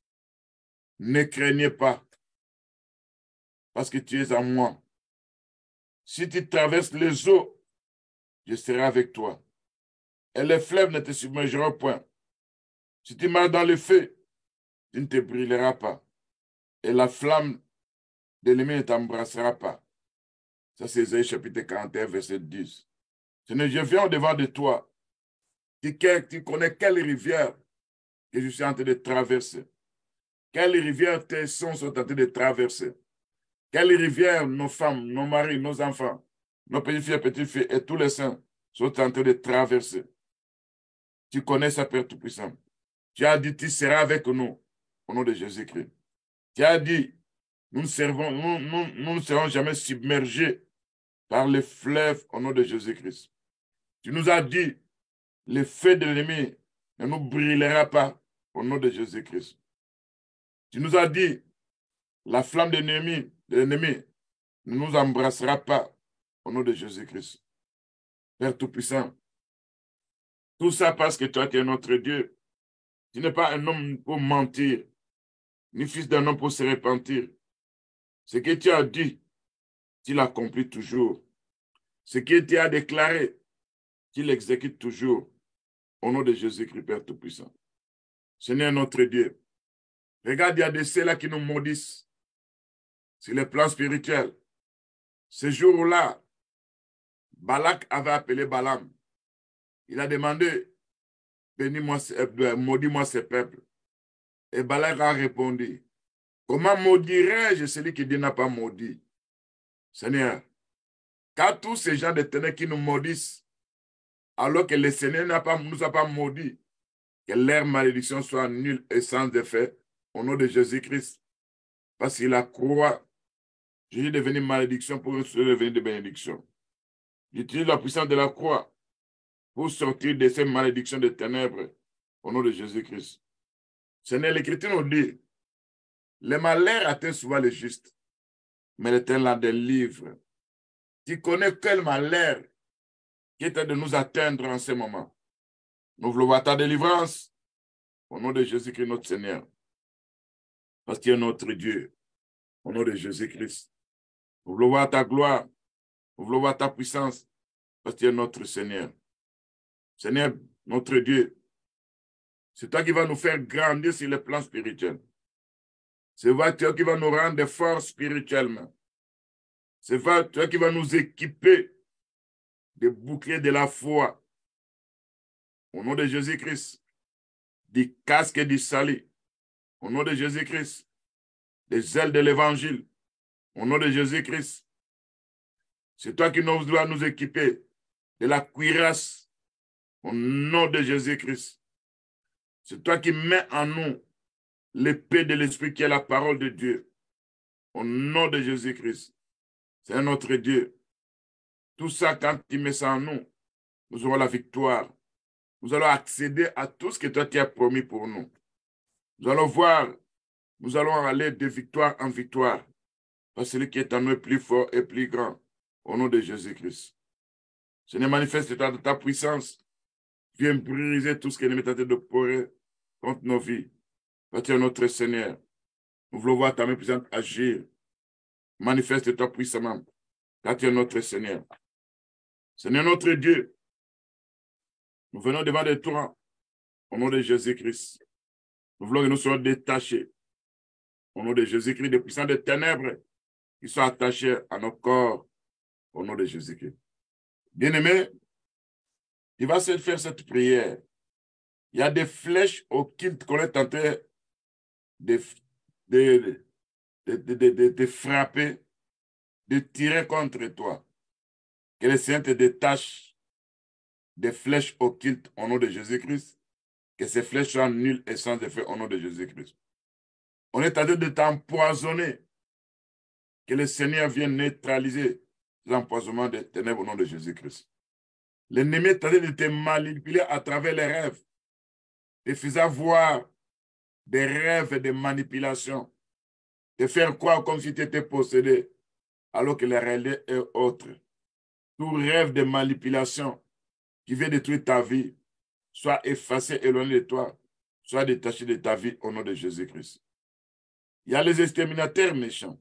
ne craignez pas, parce que tu es à moi. Si tu traverses les eaux, je serai avec toi. Et les fleuves ne te submergeront point. Si tu marches dans le feu, tu ne te brûleras pas. Et la flamme de l'ennemi ne t'embrassera pas. Ça, c'est Ésaïe chapitre 41, verset 10. Seigneur, je viens au-devant de toi. Tu connais quelle rivière que je suis en train de traverser. Quelle rivière tes sons sont en train de traverser. Quelle rivière nos femmes, nos maris, nos enfants, nos petites-filles et tous les saints sont en train de traverser. Tu connais ça, Père Tout-Puissant. Tu as dit, tu seras avec nous au nom de Jésus-Christ. Tu as dit, nous ne serons jamais submergés par les fleuves au nom de Jésus-Christ. Tu nous as dit, le feu de l'ennemi ne nous brûlera pas au nom de Jésus-Christ. Tu nous as dit, la flamme de l'ennemi ne nous embrassera pas au nom de Jésus-Christ. Père Tout-Puissant, tout ça parce que toi, tu es notre Dieu. Tu n'es pas un homme pour mentir, ni fils d'un homme pour se repentir. Ce que tu as dit, tu l'accomplis toujours. Ce que tu as déclaré, tu l'exécutes toujours. Au nom de Jésus-Christ, Père Tout-Puissant. Seigneur notre Dieu, regarde, il y a de ceux-là qui nous maudissent sur le plan spirituel. Ce jour-là, Balak avait appelé Balaam. Il a demandé, maudis-moi ce peuple. Et Balak a répondu, comment maudirais-je celui qui Dieu n'a pas maudit? Seigneur, quand tous ces gens de ténèbres qui nous maudissent, alors que le Seigneur nous a pas maudits, que leur malédiction soit nulle et sans effet, au nom de Jésus-Christ. Parce qu'il la croix, Jésus est devenu malédiction pour se devenir de bénédiction. J'utilise la puissance de la croix pour sortir de ces malédictions de ténèbres, au nom de Jésus-Christ. Seigneur, l'Écriture nous dit, le malheur atteint souvent les justes, mais l'Éternel la délivre. Tu connais quel malheur qui est de nous atteindre en ce moment. Nous voulons voir ta délivrance au nom de Jésus-Christ, notre Seigneur. Parce que tu es notre Dieu, au nom de Jésus-Christ. Nous voulons voir ta gloire, nous voulons voir ta puissance, parce que tu es notre Seigneur. Seigneur, notre Dieu, c'est toi qui vas nous faire grandir sur le plan spirituel. C'est toi qui vas nous rendre forts spirituellement. C'est toi qui vas nous équiper des boucliers de la foi. Au nom de Jésus-Christ, du casque et du salut. Au nom de Jésus-Christ, des ailes de l'évangile. Au nom de Jésus-Christ, c'est toi qui nous dois nous équiper de la cuirasse. Au nom de Jésus-Christ, c'est toi qui mets en nous l'épée de l'Esprit qui est la parole de Dieu. Au nom de Jésus-Christ, c'est notre Dieu. Tout ça, quand tu mets ça en nous, nous aurons la victoire. Nous allons accéder à tout ce que toi tu as promis pour nous. Nous allons voir, nous allons aller de victoire en victoire. Parce que celui qui est en nous est plus fort et plus grand. Au nom de Jésus-Christ. Seigneur, manifeste-toi de ta puissance. Viens briser tout ce qui est tenté de pourrir contre nos vies. Parce que tu es notre Seigneur. Nous voulons voir ta main puissante agir. Manifeste-toi puissamment. Car tu es notre Seigneur. Seigneur notre Dieu, nous venons devant de toi au nom de Jésus-Christ. Nous voulons que nous soyons détachés au nom de Jésus-Christ, des puissants des ténèbres qui sont attachés à nos corps au nom de Jésus-Christ. Bien-aimé, il va se faire cette prière. Il y a des flèches occultes qu'on est en train de frapper, de tirer contre toi. Que le Seigneur te détache des flèches occultes au nom de Jésus-Christ. Que ces flèches soient nulles et sans effet au nom de Jésus-Christ. On est en train de t'empoisonner. Que le Seigneur vienne neutraliser l'empoisonnement des ténèbres au nom de Jésus-Christ. L'ennemi est en train de te manipuler à travers les rêves, te faisant voir des rêves de manipulation, te faire croire comme si tu étais possédé, alors que la réalité est autre. Tout rêve de manipulation qui vient détruire ta vie, soit effacé, éloigné de toi, soit détaché de ta vie au nom de Jésus-Christ. Il y a les exterminateurs méchants.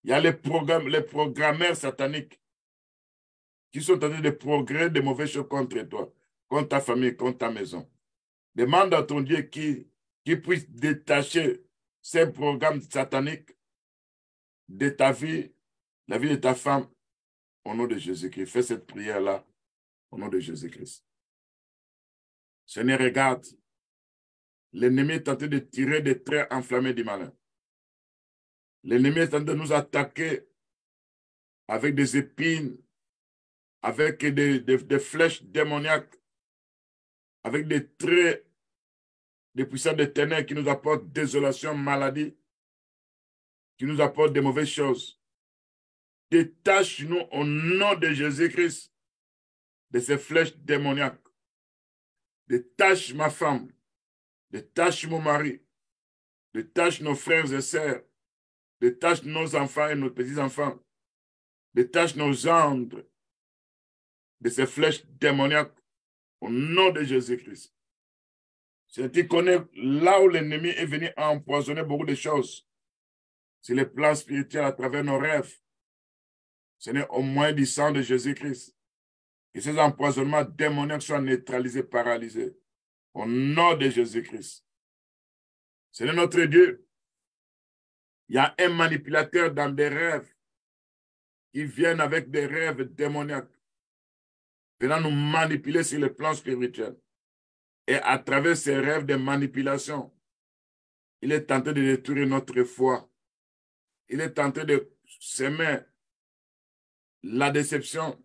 Il y a les programmeurs sataniques qui sont en train de programmer de mauvaises choses contre toi, contre ta famille, contre ta maison. Demande à ton Dieu qui puisse détacher ces programmes sataniques de ta vie, la vie de ta femme, au nom de Jésus-Christ. Fais cette prière-là, au nom de Jésus-Christ. Seigneur, regarde, l'ennemi est en train de tirer des traits enflammés du malin. L'ennemi est en train de nous attaquer avec des épines, avec des flèches démoniaques, avec des traits des puissants des ténèbres qui nous apportent désolation, maladie, qui nous apportent des mauvaises choses. Détache-nous au nom de Jésus-Christ de ces flèches démoniaques. Détache ma femme, détache mon mari, détache nos frères et sœurs, détache nos enfants et nos petits-enfants, détache nos gendres de ces flèches démoniaques au nom de Jésus-Christ. Tu connais là où l'ennemi est venu empoisonner beaucoup de choses. C'est le plan spirituel à travers nos rêves. Ce n'est au moins du sang de Jésus-Christ. Que ces empoisonnements démoniaques soient neutralisés, paralysés. Au nom de Jésus-Christ. Seigneur notre Dieu, il y a un manipulateur dans des rêves qui viennent avec des rêves démoniaques, venant nous manipuler sur le plan spirituel. Et à travers ces rêves de manipulation, il est tenté de détruire notre foi. Il est tenté de semer la déception.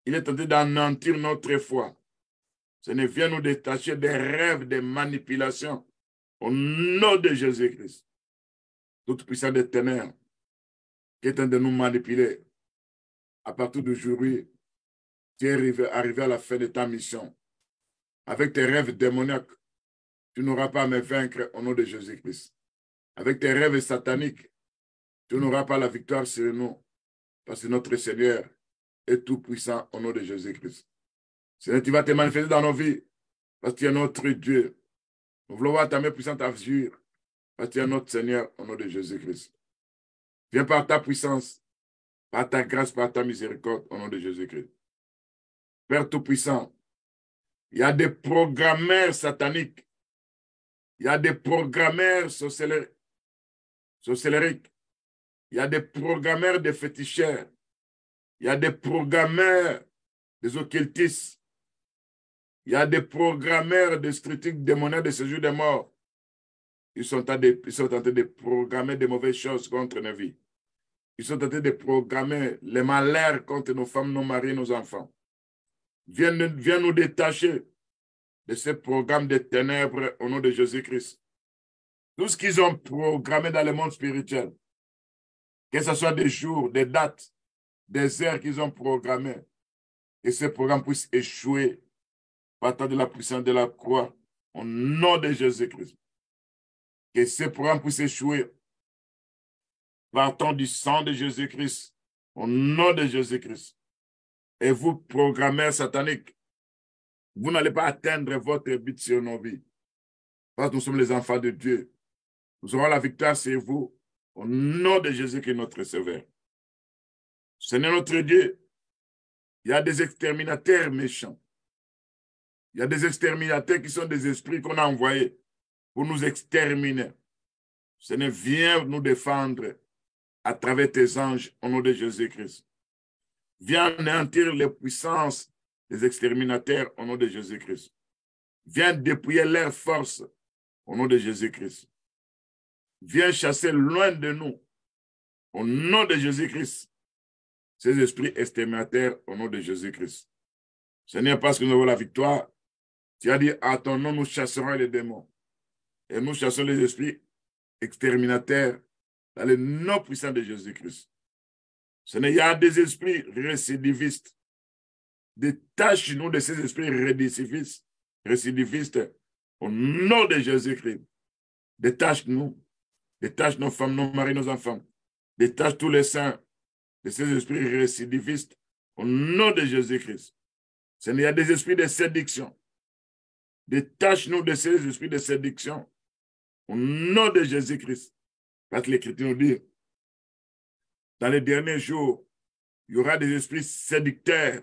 Il est tenté d'anéantir notre foi. Seigneur, viens nous détacher des rêves de manipulation au nom de Jésus-Christ. Toute puissance des ténèbres qui est en train de nous manipuler. À partir d'aujourd'hui, tu es arrivé à la fin de ta mission. Avec tes rêves démoniaques, tu n'auras pas à me vaincre au nom de Jésus-Christ. Avec tes rêves sataniques, tu n'auras pas la victoire sur nous. Parce que notre Seigneur est tout puissant au nom de Jésus-Christ. Seigneur, tu vas te manifester dans nos vies parce que tu es notre Dieu. Nous voulons voir ta main puissante agir parce que tu es notre Seigneur au nom de Jésus-Christ. Viens par ta puissance, par ta grâce, par ta miséricorde au nom de Jésus-Christ. Père Tout-Puissant, il y a des programmeurs sataniques, il y a des programmeurs sorcelleriques, il y a des programmeurs de féticheurs, il y a des programmeurs des occultistes, il y a des programmeurs de critiques démoniaques de séjour des morts. Ils sont en train de programmer de mauvaises choses contre nos vies. Ils sont en train de programmer les malheurs contre nos femmes, nos maris, nos enfants. Viens nous détacher de ces programmes de ténèbres au nom de Jésus-Christ. Tout ce qu'ils ont programmé dans le monde spirituel, que ce soit des jours, des dates, des heures qu'ils ont programmées, que ces programmes puissent échouer partant de la puissance de la croix au nom de Jésus-Christ. Que ces programmes puissent échouer partant du sang de Jésus-Christ au nom de Jésus-Christ. Et vous, programmeurs sataniques, vous n'allez pas atteindre votre but sur nos vies. Parce que nous sommes les enfants de Dieu. Nous aurons la victoire sur vous. Au nom de Jésus qui est notre Sauveur. Seigneur notre Dieu, il y a des exterminateurs méchants. Il y a des exterminateurs qui sont des esprits qu'on a envoyés pour nous exterminer. Seigneur, viens nous défendre à travers tes anges au nom de Jésus-Christ. Viens anéantir les puissances des exterminateurs au nom de Jésus-Christ. Viens dépouiller leurs forces au nom de Jésus-Christ. Viens chasser loin de nous au nom de Jésus-Christ ces esprits exterminateurs au nom de Jésus-Christ. Seigneur, parce que nous avons la victoire, tu as dit, à ton nom, nous chasserons les démons. Et nous chassons les esprits exterminateurs dans le nom puissant de Jésus-Christ. Seigneur, il y a des esprits récidivistes. Détache-nous de ces esprits récidivistes au nom de Jésus-Christ. Détache-nous. Détache nos femmes, nos maris, nos enfants. Détache tous les saints de ces esprits récidivistes au nom de Jésus-Christ. Seigneur, il y a des esprits de séduction. Détache-nous de ces esprits de séduction au nom de Jésus-Christ. Parce que l'Écriture nous dit, dans les derniers jours, il y aura des esprits séducteurs,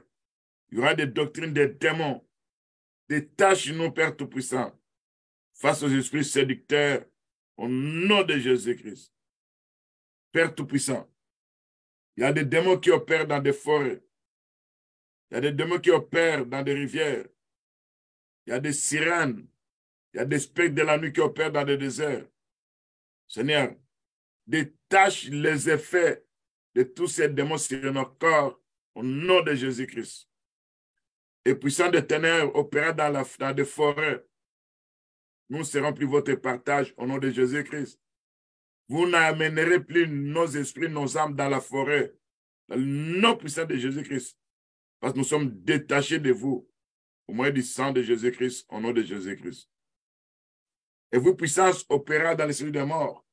il y aura des doctrines des démons. Détache-nous, Père Tout-Puissant, face aux esprits séducteurs au nom de Jésus-Christ. Père Tout-Puissant, il y a des démons qui opèrent dans des forêts. Il y a des démons qui opèrent dans des rivières. Il y a des sirènes. Il y a des spectres de la nuit qui opèrent dans des déserts. Seigneur, détache les effets de tous ces démons sur notre corps au nom de Jésus-Christ. Et puissant des ténèbres opérant dans des forêts, nous ne serons plus votre partage au nom de Jésus-Christ. Vous n'amènerez plus nos esprits, nos âmes dans la forêt, dans le nom puissant de Jésus-Christ, parce que nous sommes détachés de vous au moyen du sang de Jésus-Christ, au nom de Jésus-Christ. Et vous, puissance opérant dans les cellules des morts,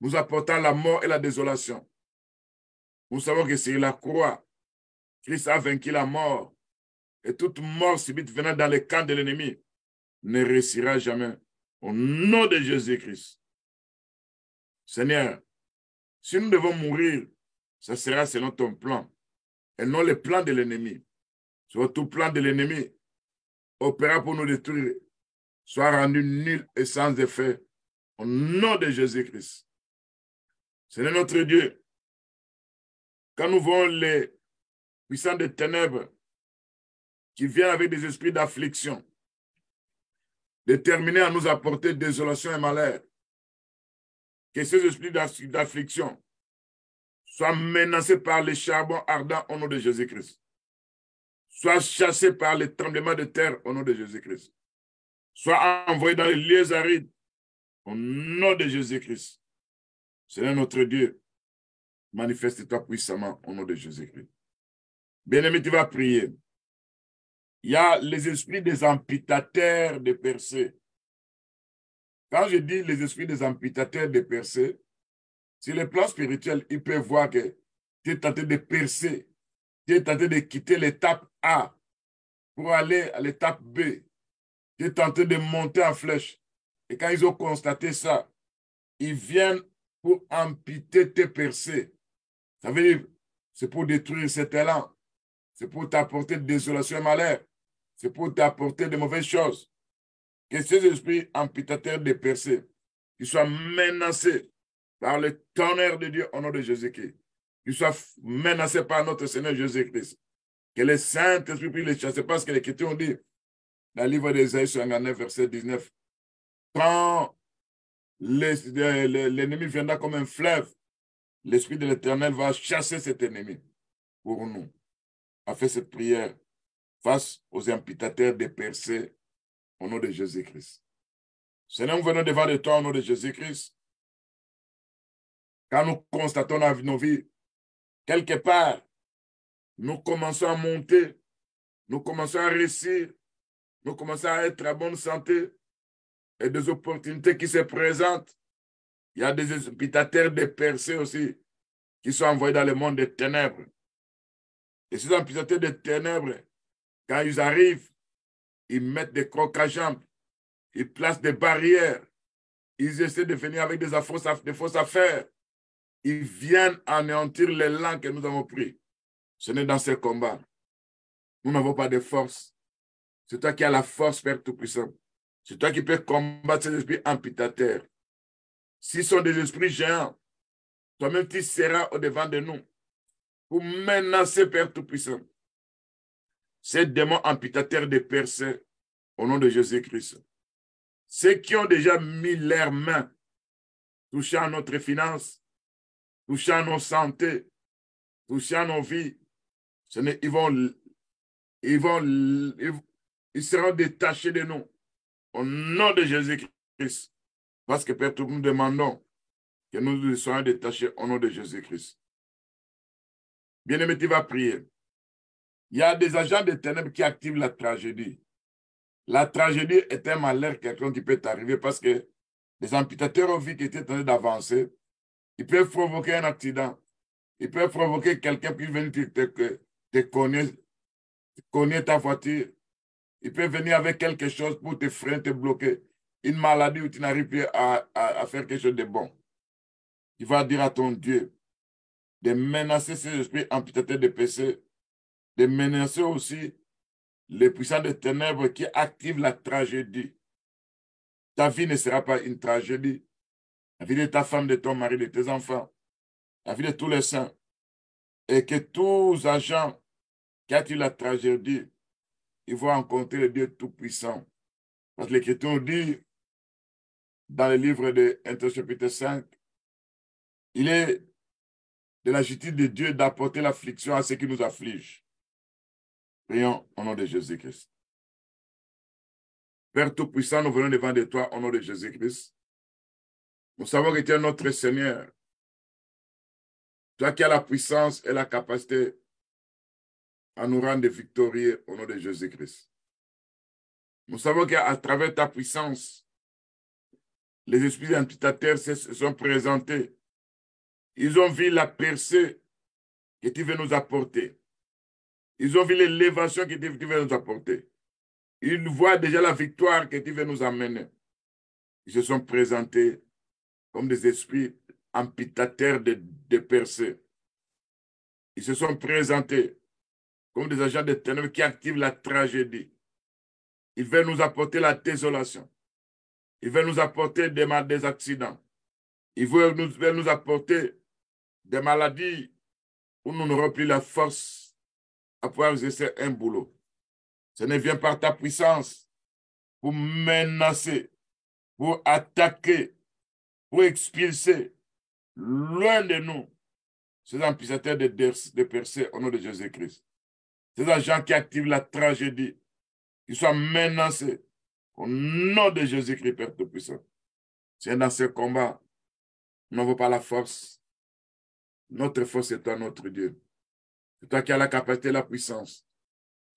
nous apportant la mort et la désolation. Nous savons que sur la croix, Christ a vaincu la mort, et toute mort subite venant dans les camps de l'ennemi ne réussira jamais. Au nom de Jésus-Christ. Seigneur, si nous devons mourir, ce sera selon ton plan, et non le plan de l'ennemi. Soit tout plan de l'ennemi opérant pour nous détruire, soit rendu nul et sans effet, au nom de Jésus-Christ. Seigneur notre Dieu, quand nous voyons les puissants des ténèbres qui viennent avec des esprits d'affliction, déterminés à nous apporter désolation et malheur, que ces esprits d'affliction soient menacés par les charbons ardents au nom de Jésus-Christ, soient chassés par les tremblements de terre au nom de Jésus-Christ, soient envoyés dans les lieux arides au nom de Jésus-Christ. Seigneur notre Dieu, manifeste-toi puissamment au nom de Jésus-Christ. Bien-aimé, tu vas prier. Il y a les esprits des amputateurs de Persée. Quand je dis les esprits des amputateurs de Persée, sur le plan spirituel, ils peuvent voir que tu es tenté de percer, tu es tenté de quitter l'étape A pour aller à l'étape B. Tu es tenté de monter en flèche. Et quand ils ont constaté ça, ils viennent pour amputer tes percées. Ça veut dire, c'est pour détruire cet élan. C'est pour t'apporter de désolation et malheur. C'est pour t'apporter de mauvaises choses. Que ces esprits amputateurs de percées, qui soient menacés par le tonnerre de Dieu au nom de Jésus-Christ, qui soient menacés par notre Seigneur Jésus-Christ. Que le Saint-Esprit puisse les chasser, parce que l'Écriture dit, dans le livre d'Ésaïe 59, verset 19, quand l'ennemi viendra comme un fleuve, l'Esprit de l'Éternel va chasser cet ennemi pour nous. A fait cette prière face aux imputateurs des percées au nom de Jésus-Christ. Seigneur, nous venons devant de toi au nom de Jésus-Christ. Quand nous constatons dans nos vies, quelque part, nous commençons à monter, nous commençons à réussir, nous commençons à être à bonne santé et des opportunités qui se présentent. Il y a des imputateurs des percées aussi qui sont envoyés dans le monde des ténèbres. Et ces imputateurs des ténèbres, quand ils arrivent, ils mettent des crocs à jambes. Ils placent des barrières. Ils essaient de venir avec des fausses affaires. Ils viennent anéantir l'élan que nous avons pris. Ce n'est dans ce combat. Nous n'avons pas de force. C'est toi qui as la force, Père Tout-Puissant. C'est toi qui peux combattre ces esprits amputateurs. S'ils sont des esprits géants, toi-même tu seras au-devant de nous pour menacer, Père Tout-Puissant, ces démons amputateurs de percées au nom de Jésus-Christ. Ceux qui ont déjà mis leurs mains touchant notre finance, touchant nos santé, touchant nos vies, ils seront détachés de nous au nom de Jésus-Christ. Parce que Père, nous demandons que nous soyons détachés au nom de Jésus-Christ. Bien-aimé, tu vas prier. Il y a des agents de ténèbres qui activent la tragédie. La tragédie est un malheur quelqu'un qui peut t'arriver parce que les amputateurs ont vu qu'ils étaient en train d'avancer. Ils peuvent provoquer un accident. Ils peuvent provoquer quelqu'un qui vient te cogner ta voiture. Ils peuvent venir avec quelque chose pour te freiner, te bloquer. Une maladie où tu n'arrives plus à faire quelque chose de bon. Tu vas dire à ton Dieu de menacer ces esprits amputateurs de péché, de menacer aussi les puissants des ténèbres qui activent la tragédie. Ta vie ne sera pas une tragédie. La vie de ta femme, de ton mari, de tes enfants, la vie de tous les saints. Et que tous agents qui activent la tragédie, ils vont rencontrer le Dieu Tout-Puissant. Parce que l'Écriture dit, dans le livre de 1 chapitre 5, il est de la justice de Dieu d'apporter l'affliction à ceux qui nous affligent. Prions au nom de Jésus-Christ. Père Tout-Puissant, nous venons devant de toi au nom de Jésus-Christ. Nous savons que tu es notre Seigneur. Toi qui as la puissance et la capacité à nous rendre victorieux au nom de Jésus-Christ. Nous savons qu'à travers ta puissance, les esprits amputateurs se sont présentés. Ils ont vu la percée que tu veux nous apporter. Ils ont vu l'élévation que tu veux nous apporter. Ils voient déjà la victoire que tu veux nous amener. Ils se sont présentés comme des esprits amputateurs de percées. Ils se sont présentés comme des agents de ténèbres qui activent la tragédie. Ils veulent nous apporter la désolation. Ils veulent nous apporter des accidents. Ils veulent nous apporter des maladies où nous n'aurons plus la force à pouvoir exercer un boulot. Ce ne vient par ta puissance pour menacer, pour attaquer, pour expulser loin de nous ces amputateurs de percées au nom de Jésus-Christ. Ces agents qui activent la tragédie, qui soient menacés au nom de Jésus-Christ, Père Tout-Puissant. C'est dans ce combat, nous n'avons pas la force. Notre force, c'est toi, notre Dieu. C'est toi qui as la capacité et la puissance.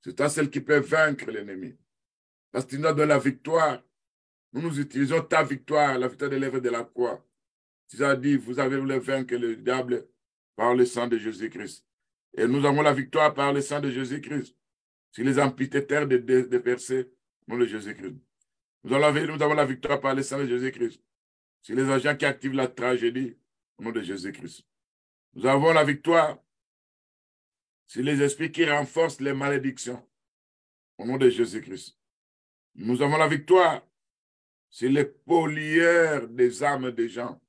C'est toi celle qui peut vaincre l'ennemi. Parce que tu nous donnes la victoire. Nous utilisons ta victoire, la victoire de l'œuvre de la croix. Tu as dit, vous avez voulu vaincre le diable par le sang de Jésus-Christ. Et nous avons la victoire par le sang de Jésus-Christ. Sur les amputateurs de percées, au nom de Jésus-Christ. Nous avons la victoire par le sang de Jésus-Christ. Sur les agents qui activent la tragédie, au nom de Jésus-Christ. Nous avons la victoire sur les esprits qui renforcent les malédictions, au nom de Jésus-Christ. Nous avons la victoire sur les polières des âmes des gens,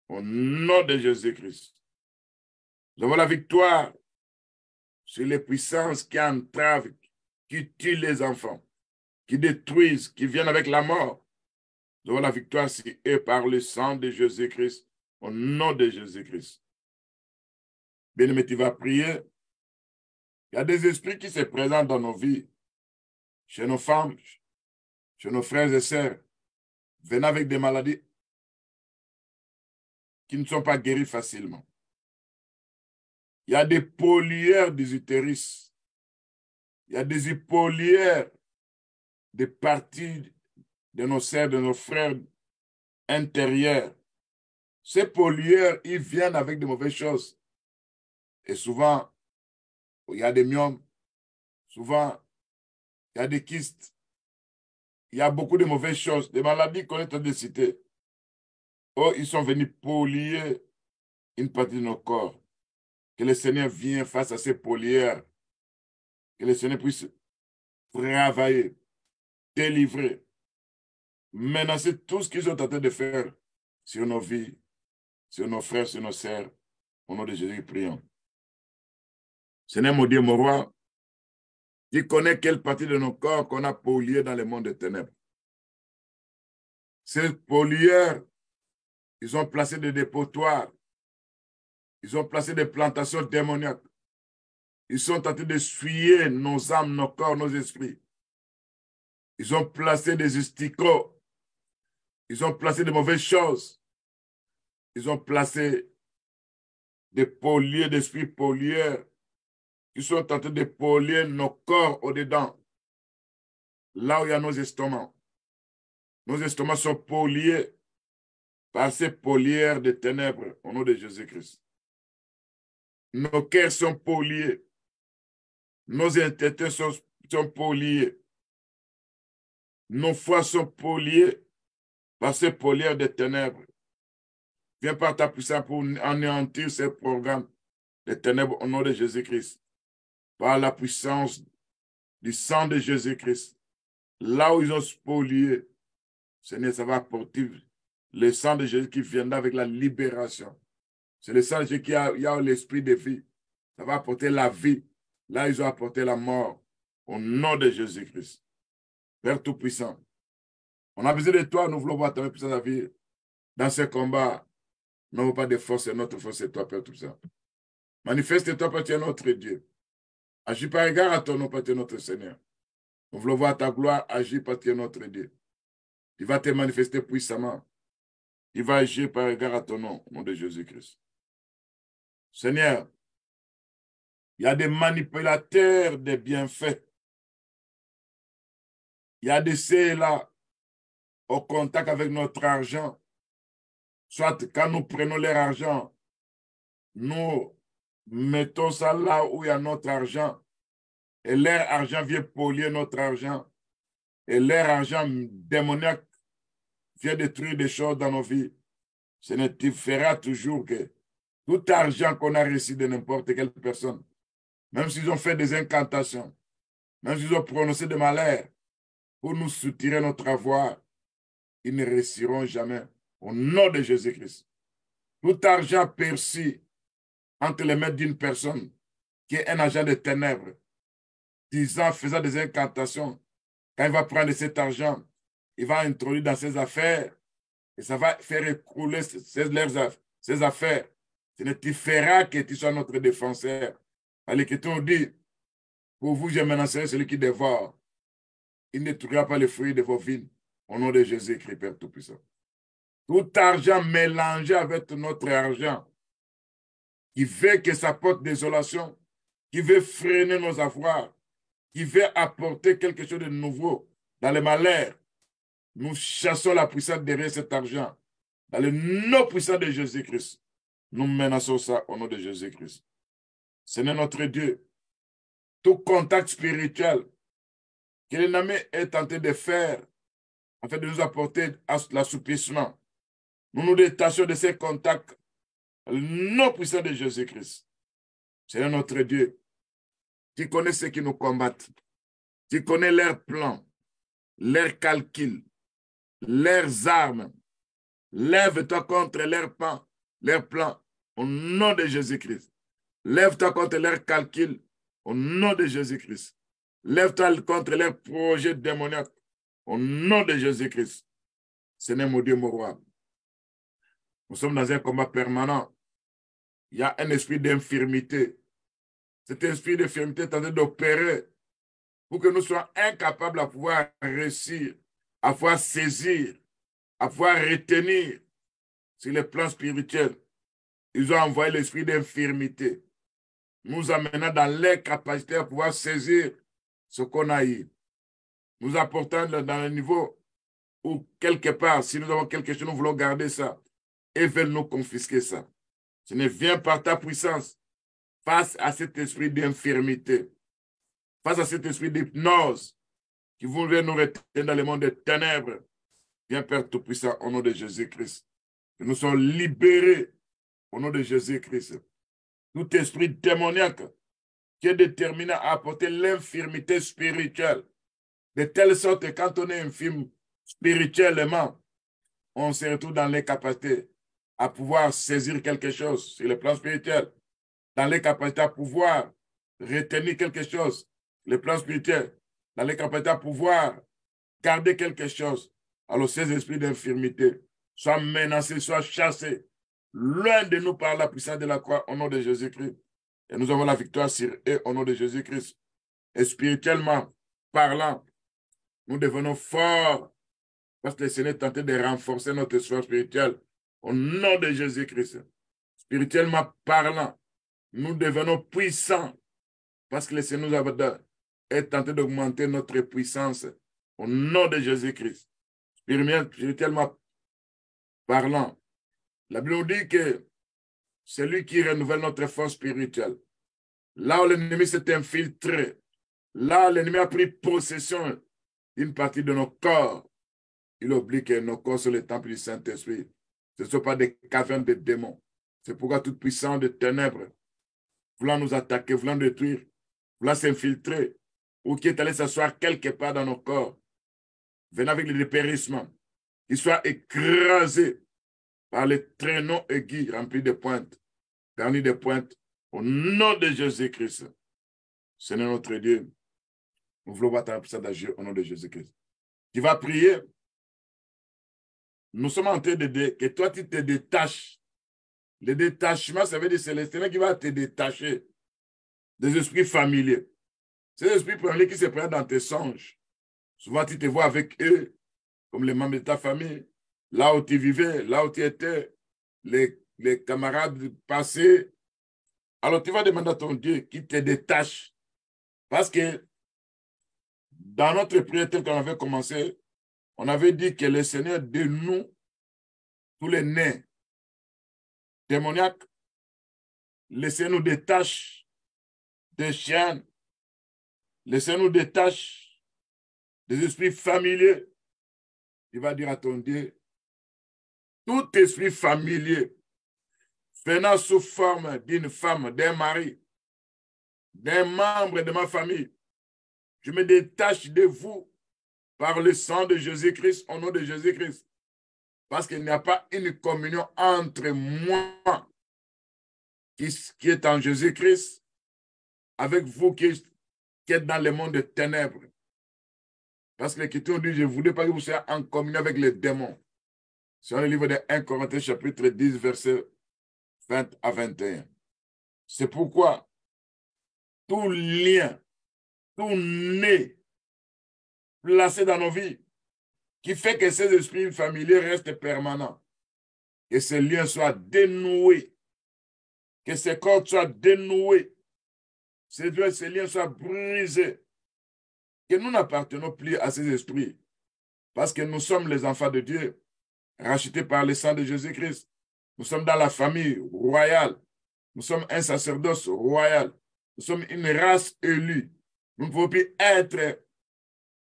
au nom de Jésus-Christ. Nous avons la victoire sur les puissances qui entravent, qui tuent les enfants, qui détruisent, qui viennent avec la mort. Nous avons la victoire sur eux par le sang de Jésus-Christ, au nom de Jésus-Christ. Bien-aimé, tu vas prier. Il y a des esprits qui se présentent dans nos vies, chez nos femmes, chez nos frères et sœurs, venant avec des maladies qui ne sont pas guéries facilement. Il y a des polières des utérus. Il y a des polières des parties de nos sœurs, de nos frères intérieurs. Ces polières, ils viennent avec de mauvaises choses. Et souvent, il y a des myomes. Souvent, il y a des kystes. il y a beaucoup de mauvaises choses, des maladies qu'on est en train de citer. Oh, ils sont venus polluer une partie de nos corps. Que le Seigneur vienne face à ces pollueurs. Que le Seigneur puisse travailler, délivrer, menacer tout ce qu'ils sont en train de faire sur nos vies, sur nos frères, sur nos sœurs. Au nom de Jésus, prions. Seigneur, mon Dieu, mon roi, tu connais quelle partie de nos corps qu'on a pollué dans le monde des ténèbres. Ces pollueurs, ils ont placé des dépotoirs, ils ont placé des plantations démoniaques. Ils sont en train de suyer nos âmes, nos corps, nos esprits. Ils ont placé des asticots. Ils ont placé de mauvaises choses. Ils ont placé des pollueurs, d'esprits pollueurs qui sont en train de polluer nos corps au-dedans. Là où il y a nos estomacs. Nos estomacs sont pollués par ces pollueurs de ténèbres au nom de Jésus-Christ. Nos cœurs sont pollués. Nos intestins sont pollués. Nos foies sont pollués par ces pollueurs de ténèbres. Viens par ta puissance pour anéantir ces programmes de ténèbres au nom de Jésus-Christ. Par la puissance du sang de Jésus-Christ. Là où ils ont pollué, Seigneur, ça va apporter le sang de Jésus qui viendra avec la libération. C'est le sang de Jésus qui a l'esprit de vie. Ça va apporter la vie. Là, ils ont apporté la mort. Au nom de Jésus-Christ. Père Tout-Puissant, on a besoin de toi. Nous voulons voir ta puissance à vie. Dans ce combat, nous n'avons pas de force. Notre force, c'est toi, Père Tout-Puissant. Manifeste-toi, Père, tu es notre Dieu. Agis par égard à ton nom, Père, tu es notre Seigneur. Nous voulons voir ta gloire agir, Père, tu es notre Dieu. Il va te manifester puissamment. Il va agir par égard à ton nom, au nom de Jésus-Christ. Seigneur, il y a des manipulateurs des bienfaits. Il y a des ceux-là au contact avec notre argent. Soit quand nous prenons leur argent, nous mettons ça là où il y a notre argent. Et leur argent vient polluer notre argent. Et leur argent démoniaque vient détruire des choses dans nos vies. Seigneur, tu feras toujours que tout argent qu'on a reçu de n'importe quelle personne, même s'ils ont fait des incantations, même s'ils ont prononcé des malheurs pour nous soutirer notre avoir, ils ne réussiront jamais. Au nom de Jésus-Christ. Tout argent perçu entre les mains d'une personne qui est un agent de ténèbres, disant, faisant des incantations, quand il va prendre cet argent, il va introduire dans ses affaires et ça va faire écrouler ses affaires. Ce ne te fera que tu sois notre défenseur. L'Écriture nous dit, pour vous, je menacerai celui qui dévore. Il ne détruira pas les fruits de vos vignes. Au nom de Jésus-Christ, Père Tout-Puissant. Tout argent mélangé avec notre argent, qui veut que ça porte désolation, qui veut freiner nos avoirs, qui veut apporter quelque chose de nouveau dans le malheur. Nous chassons la puissance derrière cet argent. Dans le nom puissant de Jésus-Christ, nous menaçons ça au nom de Jésus-Christ. Seigneur notre Dieu, tout contact spirituel que l'ennemi est tenté de faire afin de nous apporter l'assouplissement, nous nous détachons de ces contacts dans le nom puissant de Jésus-Christ. Seigneur notre Dieu, tu connais ceux qui nous combattent. Tu connais leurs plans, leurs calculs, leurs armes. Lève-toi contre leurs plans au nom de Jésus-Christ. Lève-toi contre leurs calculs au nom de Jésus-Christ. Lève-toi contre leurs projets démoniaques au nom de Jésus-Christ. Seigneur mon Dieu, mon roi. Nous sommes dans un combat permanent. Il y a un esprit d'infirmité. Cet esprit d'infirmité est en train d'opérer pour que nous soyons incapables à pouvoir réussir, à pouvoir saisir, à pouvoir retenir sur les plans spirituels. Ils ont envoyé l'esprit d'infirmité, nous amenant dans l'incapacité à pouvoir saisir ce qu'on a eu. Nous apportant dans le niveau où, quelque part, si nous avons quelque chose, nous voulons garder ça et veulent nous confisquer ça. Ce ne vient par ta puissance face à cet esprit d'infirmité, face à cet esprit d'hypnose qui voulaient nous retenir dans le monde des ténèbres. Viens, Père Tout-Puissant, au nom de Jésus-Christ. Que nous soyons libérés au nom de Jésus-Christ. Tout esprit démoniaque qui est déterminé à apporter l'infirmité spirituelle, de telle sorte que quand on est infirme spirituellement, on se retrouve dans l'incapacité à pouvoir saisir quelque chose sur le plan spirituel, dans l'incapacité à pouvoir retenir quelque chose, le plan spirituel, dans l'incapacité à pouvoir garder quelque chose. Alors ces esprits d'infirmité soient menacés, soient chassés, loin de nous par la puissance de la croix au nom de Jésus-Christ. Et nous avons la victoire sur eux au nom de Jésus-Christ. Et spirituellement parlant, nous devenons forts parce que le Seigneur est tenté de renforcer notre soin spirituel au nom de Jésus-Christ. Spirituellement parlant, nous devenons puissants parce que le Seigneur est tenté d'augmenter notre puissance au nom de Jésus-Christ. Spirituellement parlant, la Bible nous dit que c'est lui qui renouvelle notre force spirituelle. Là où l'ennemi s'est infiltré, là où l'ennemi a pris possession d'une partie de nos corps, il oublie que nos corps sont le temple du Saint-Esprit. Ce ne sont pas des cavernes de démons. C'est pourquoi toute puissance de ténèbres, voulant nous attaquer, voulant détruire, voulant s'infiltrer, ou qui est allé s'asseoir quelque part dans nos corps, venant avec le dépérissement, qu'il soit écrasé par les traîneaux aigus remplis de pointes, garnis de pointes, au nom de Jésus-Christ. Seigneur notre Dieu, nous voulons voir ta puissance d'agir au nom de Jésus-Christ. Tu vas prier. Nous sommes en train de dire que toi, tu te détaches. Le détachement, ça veut dire que c'est le Seigneur qui va te détacher des esprits familiers. Ces esprits familiers qui se présentent dans tes songes. Souvent, tu te vois avec eux, comme les membres de ta famille, là où tu vivais, là où tu étais, les camarades passés. Alors, tu vas demander à ton Dieu qu'il te détache. Parce que dans notre prière telle qu'on avait commencé, on avait dit que le Seigneur dénoue tous les nez démoniaques. Le Seigneur nous détache des chiens. Le Seigneur nous détache des esprits familiers. Il va dire à ton Dieu, tout esprit familier venant sous forme d'une femme, d'un mari, d'un membre de ma famille, je me détache de vous par le sang de Jésus-Christ, au nom de Jésus-Christ. Parce qu'il n'y a pas une communion entre moi, qui est en Jésus-Christ, avec vous qui êtes dans le monde des ténèbres. Parce que l'Écriture dit, je ne voulais pas que vous soyez en communion avec les démons. C'est dans le livre de 1 Corinthiens, chapitre 10, verset 20 à 21. C'est pourquoi tout lien, tout nez placé dans nos vies, qui fait que ces esprits familiers restent permanents, que ces liens soient dénoués, que ces cordes soient dénoués, ces liens soient brisés, que nous n'appartenons plus à ces esprits, parce que nous sommes les enfants de Dieu, rachetés par le sang de Jésus-Christ. Nous sommes dans la famille royale, nous sommes un sacerdoce royal, nous sommes une race élue. Nous ne pouvons plus être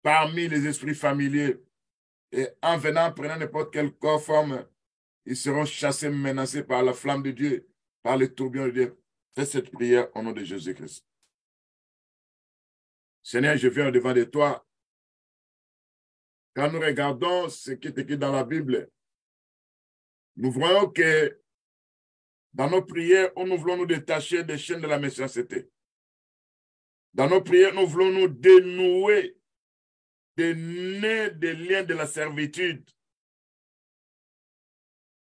parmi les esprits familiers. Et en venant, prenant n'importe quelle forme, ils seront chassés, menacés par la flamme de Dieu, par le tourbillon de Dieu. Fais cette prière au nom de Jésus-Christ. Seigneur, je viens au-devant de toi. Quand nous regardons ce qui est écrit dans la Bible, nous voyons que dans nos prières, nous voulons nous détacher des chaînes de la méchanceté. Dans nos prières, nous voulons nous dénouer des nœuds, des liens de la servitude.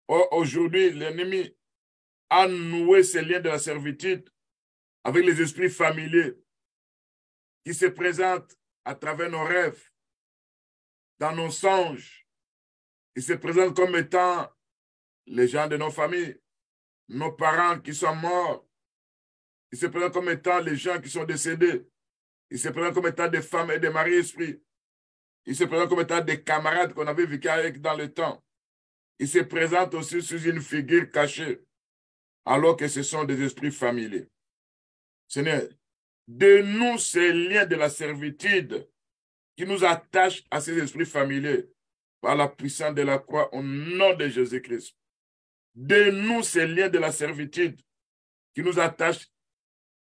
Or, aujourd'hui, l'ennemi a noué ces liens de la servitude avec les esprits familiers qui se présentent à travers nos rêves, dans nos songes. Ils se présentent comme étant les gens de nos familles, nos parents qui sont morts. Ils se présentent comme étant les gens qui sont décédés. Ils se présentent comme étant des femmes et des maris esprits. Ils se présentent comme étant des camarades qu'on avait vécu avec dans le temps. Ils se présentent aussi sous une figure cachée, alors que ce sont des esprits familiers. Seigneur, de nous ces liens de la servitude qui nous attache à ces esprits familiers par la puissance de la croix au nom de Jésus-Christ. Dénoue ces liens de la servitude qui nous attachent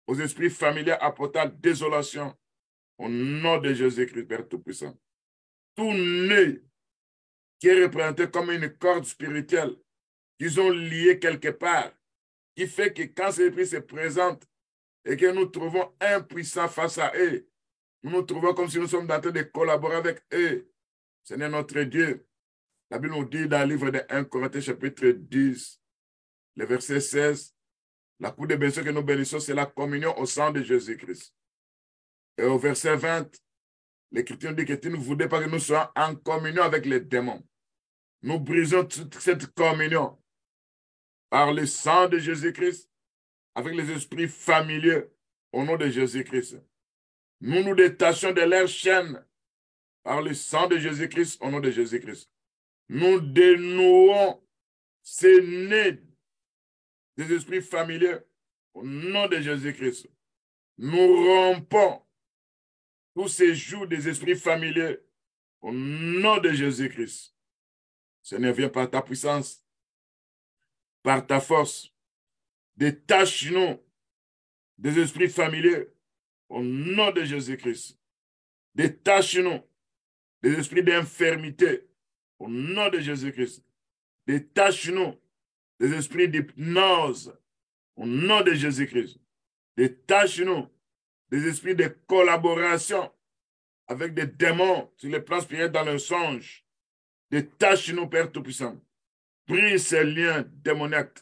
aux esprits familiers apportant désolation au nom de Jésus-Christ, Père Tout-Puissant. Tout nœud qui est représenté comme une corde spirituelle qu'ils ont liée quelque part, qui fait que quand ces esprits se présentent et que nous trouvons impuissants face à eux, nous nous trouvons comme si nous sommes en train de collaborer avec eux. Seigneur notre Dieu, la Bible nous dit dans le livre de 1 Corinthiens chapitre 10, le verset 16, la coupe de bénédiction que nous bénissons, c'est la communion au sang de Jésus-Christ. Et au verset 20, l'Écriture dit que tu ne voudrais pas que nous soyons en communion avec les démons. Nous brisons toute cette communion par le sang de Jésus-Christ avec les esprits familiers au nom de Jésus-Christ. Nous nous détachons de leurs chaînes par le sang de Jésus-Christ au nom de Jésus-Christ. Nous dénouons ces nœuds des esprits familiers au nom de Jésus-Christ. Nous rompons tous ces jougs des esprits familiers au nom de Jésus-Christ. Seigneur, viens par ta puissance, par ta force. Détache-nous des esprits familiers au nom de Jésus-Christ. Détache-nous des esprits d'infirmité au nom de Jésus-Christ. Détache-nous des esprits d'hypnose au nom de Jésus-Christ. Détache-nous des esprits de collaboration avec des démons sur le plan spirituel dans le songe. Détache-nous, Père Tout-Puissant. Brise ces liens démoniaques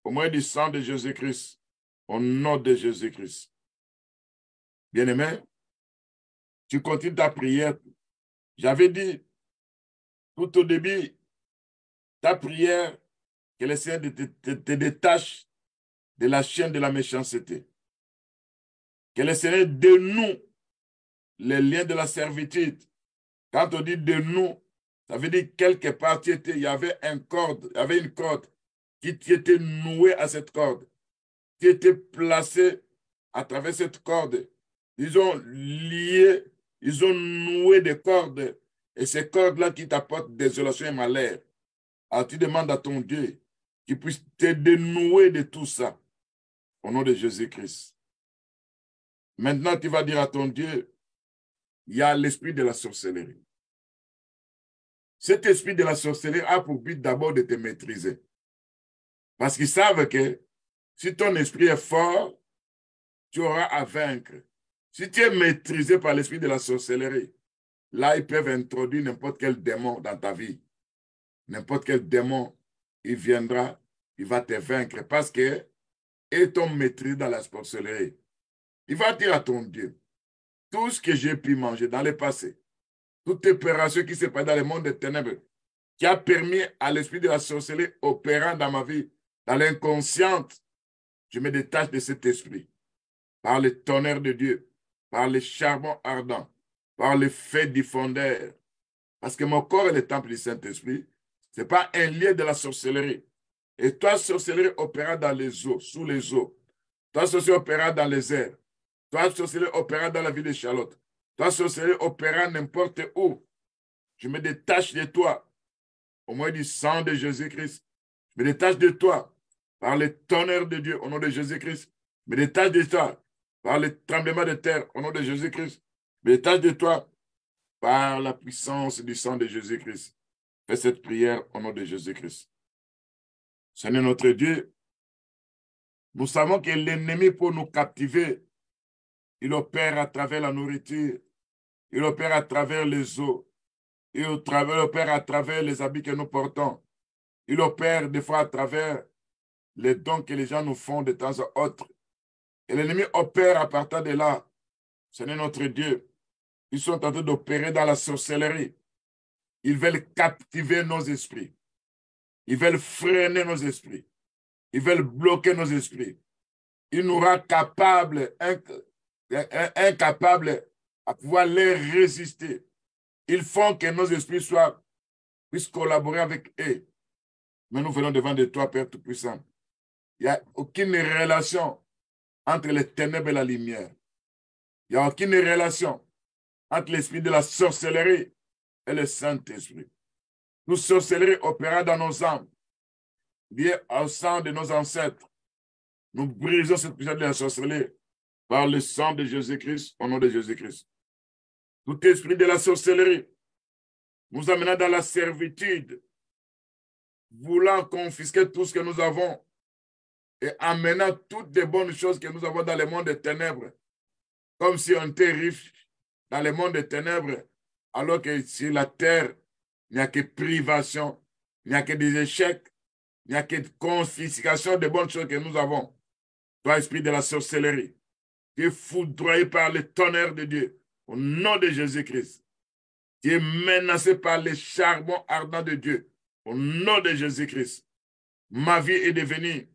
au moyen du sang de Jésus-Christ, au nom de Jésus-Christ. Bien-aimé, tu continues ta prière. J'avais dit tout au début, ta prière, que le Seigneur te détache de la chaîne de la méchanceté. Que le Seigneur dénoue les liens de la servitude. Quand on dit dénoue, ça veut dire quelque part, il y avait une corde qui était nouée à cette corde, qui était placée à travers cette corde. Ils ont lié, ils ont noué des cordes, et ces cordes-là qui t'apportent désolation et malheur. Alors tu demandes à ton Dieu qu'il puisse te dénouer de tout ça, au nom de Jésus-Christ. Maintenant, tu vas dire à ton Dieu, il y a l'esprit de la sorcellerie. Cet esprit de la sorcellerie a pour but d'abord de te maîtriser. Parce qu'ils savent que si ton esprit est fort, tu auras à vaincre. Si tu es maîtrisé par l'esprit de la sorcellerie, là, ils peuvent introduire n'importe quel démon dans ta vie. N'importe quel démon, il viendra, il va te vaincre parce que ils t'ont maîtrisé dans la sorcellerie. Il va dire à ton Dieu, tout ce que j'ai pu manger dans le passé, toute opération qui s'est passée dans le monde des ténèbres, qui a permis à l'esprit de la sorcellerie opérant dans ma vie, dans l'inconsciente, je me détache de cet esprit. Par le tonnerre de Dieu, par le charbon ardent, par le feu diffondeur. Parce que mon corps est le temple du Saint-Esprit. Ce n'est pas un lieu de la sorcellerie. Et toi, sorcellerie opérant dans les eaux, sous les eaux. Toi, sorcellerie opérant dans les airs. Toi, sorcellerie opérant dans la ville de Charlotte. Toi, sorcellerie opérant n'importe où. Je me détache de toi, au moyen du sang de Jésus-Christ. Je me détache de toi, par le tonnerre de Dieu, au nom de Jésus-Christ. Je me détache de toi, par le tremblement de terre, au nom de Jésus-Christ. Je me détache de toi, par la puissance du sang de Jésus-Christ. Fais cette prière au nom de Jésus-Christ. Seigneur notre Dieu, nous savons que l'ennemi, pour nous captiver, il opère à travers la nourriture, il opère à travers les eaux, il opère à travers les habits que nous portons, il opère des fois à travers les dons que les gens nous font de temps à autre. Et l'ennemi opère à partir de là. Seigneur notre Dieu, ils sont en train d'opérer dans la sorcellerie. Ils veulent captiver nos esprits. Ils veulent freiner nos esprits. Ils veulent bloquer nos esprits. Ils nous rendent incapables à pouvoir les résister. Ils font que nos esprits puissent collaborer avec eux. Mais nous venons devant de toi, Père Tout-Puissant. Il n'y a aucune relation entre les ténèbres et la lumière. Il n'y a aucune relation entre l'esprit de la sorcellerie et le Saint-Esprit. Toute sorcellerie opérant dans nos âmes, liée au sang de nos ancêtres, nous brisons cette puissance de la sorcellerie par le sang de Jésus-Christ, au nom de Jésus-Christ. Tout esprit de la sorcellerie nous amenant dans la servitude, voulant confisquer tout ce que nous avons et amenant toutes les bonnes choses que nous avons dans le monde des ténèbres, comme si on était riche dans le monde des ténèbres, alors que sur la terre, il n'y a que privation, il n'y a que des échecs, il n'y a que confiscation des bonnes choses que nous avons. Toi, esprit de la sorcellerie, tu es foudroyé par le tonnerre de Dieu, au nom de Jésus-Christ. Tu es menacé par les charbons ardents de Dieu, au nom de Jésus-Christ. Ma vie est devenue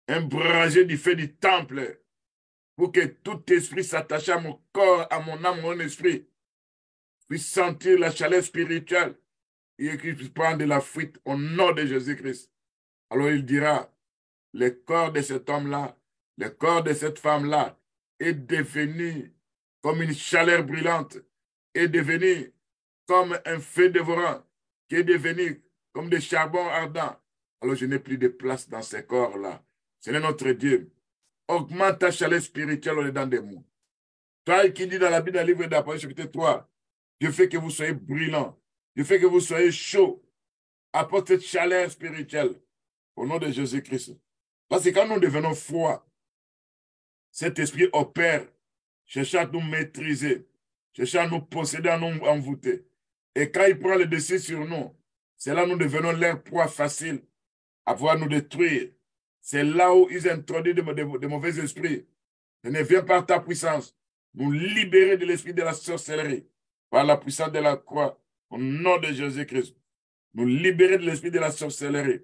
un brasier du feu du temple pour que tout esprit s'attache à mon corps, à mon âme, à mon esprit, puisse sentir la chaleur spirituelle et qu'il puisse prendre de la fuite au nom de Jésus-Christ. Alors il dira, le corps de cet homme-là, le corps de cette femme-là est devenu comme une chaleur brûlante, est devenu comme un feu dévorant, qui est devenu comme des charbons ardents. Alors je n'ai plus de place dans ces corps-là. C'est notre Dieu. Augmente ta chaleur spirituelle au-dedans de moi. Toi qui dis dans la Bible, dans le livre d'Apocalypse, chapitre 3, Dieu fait que vous soyez brûlants. Dieu fait que vous soyez chauds. Apporte cette chaleur spirituelle au nom de Jésus-Christ. Parce que quand nous devenons froids, cet esprit opère, cherche à nous maîtriser, cherche à nous posséder, à nous envoûter. Et quand il prend le dessus sur nous, c'est là que nous devenons leur proie facile à pouvoir nous détruire. C'est là où ils introduisent de mauvais esprits. Ce ne vient par ta puissance. Nous libérer de l'esprit de la sorcellerie par la puissance de la croix au nom de Jésus-Christ. Nous libérer de l'esprit de la sorcellerie.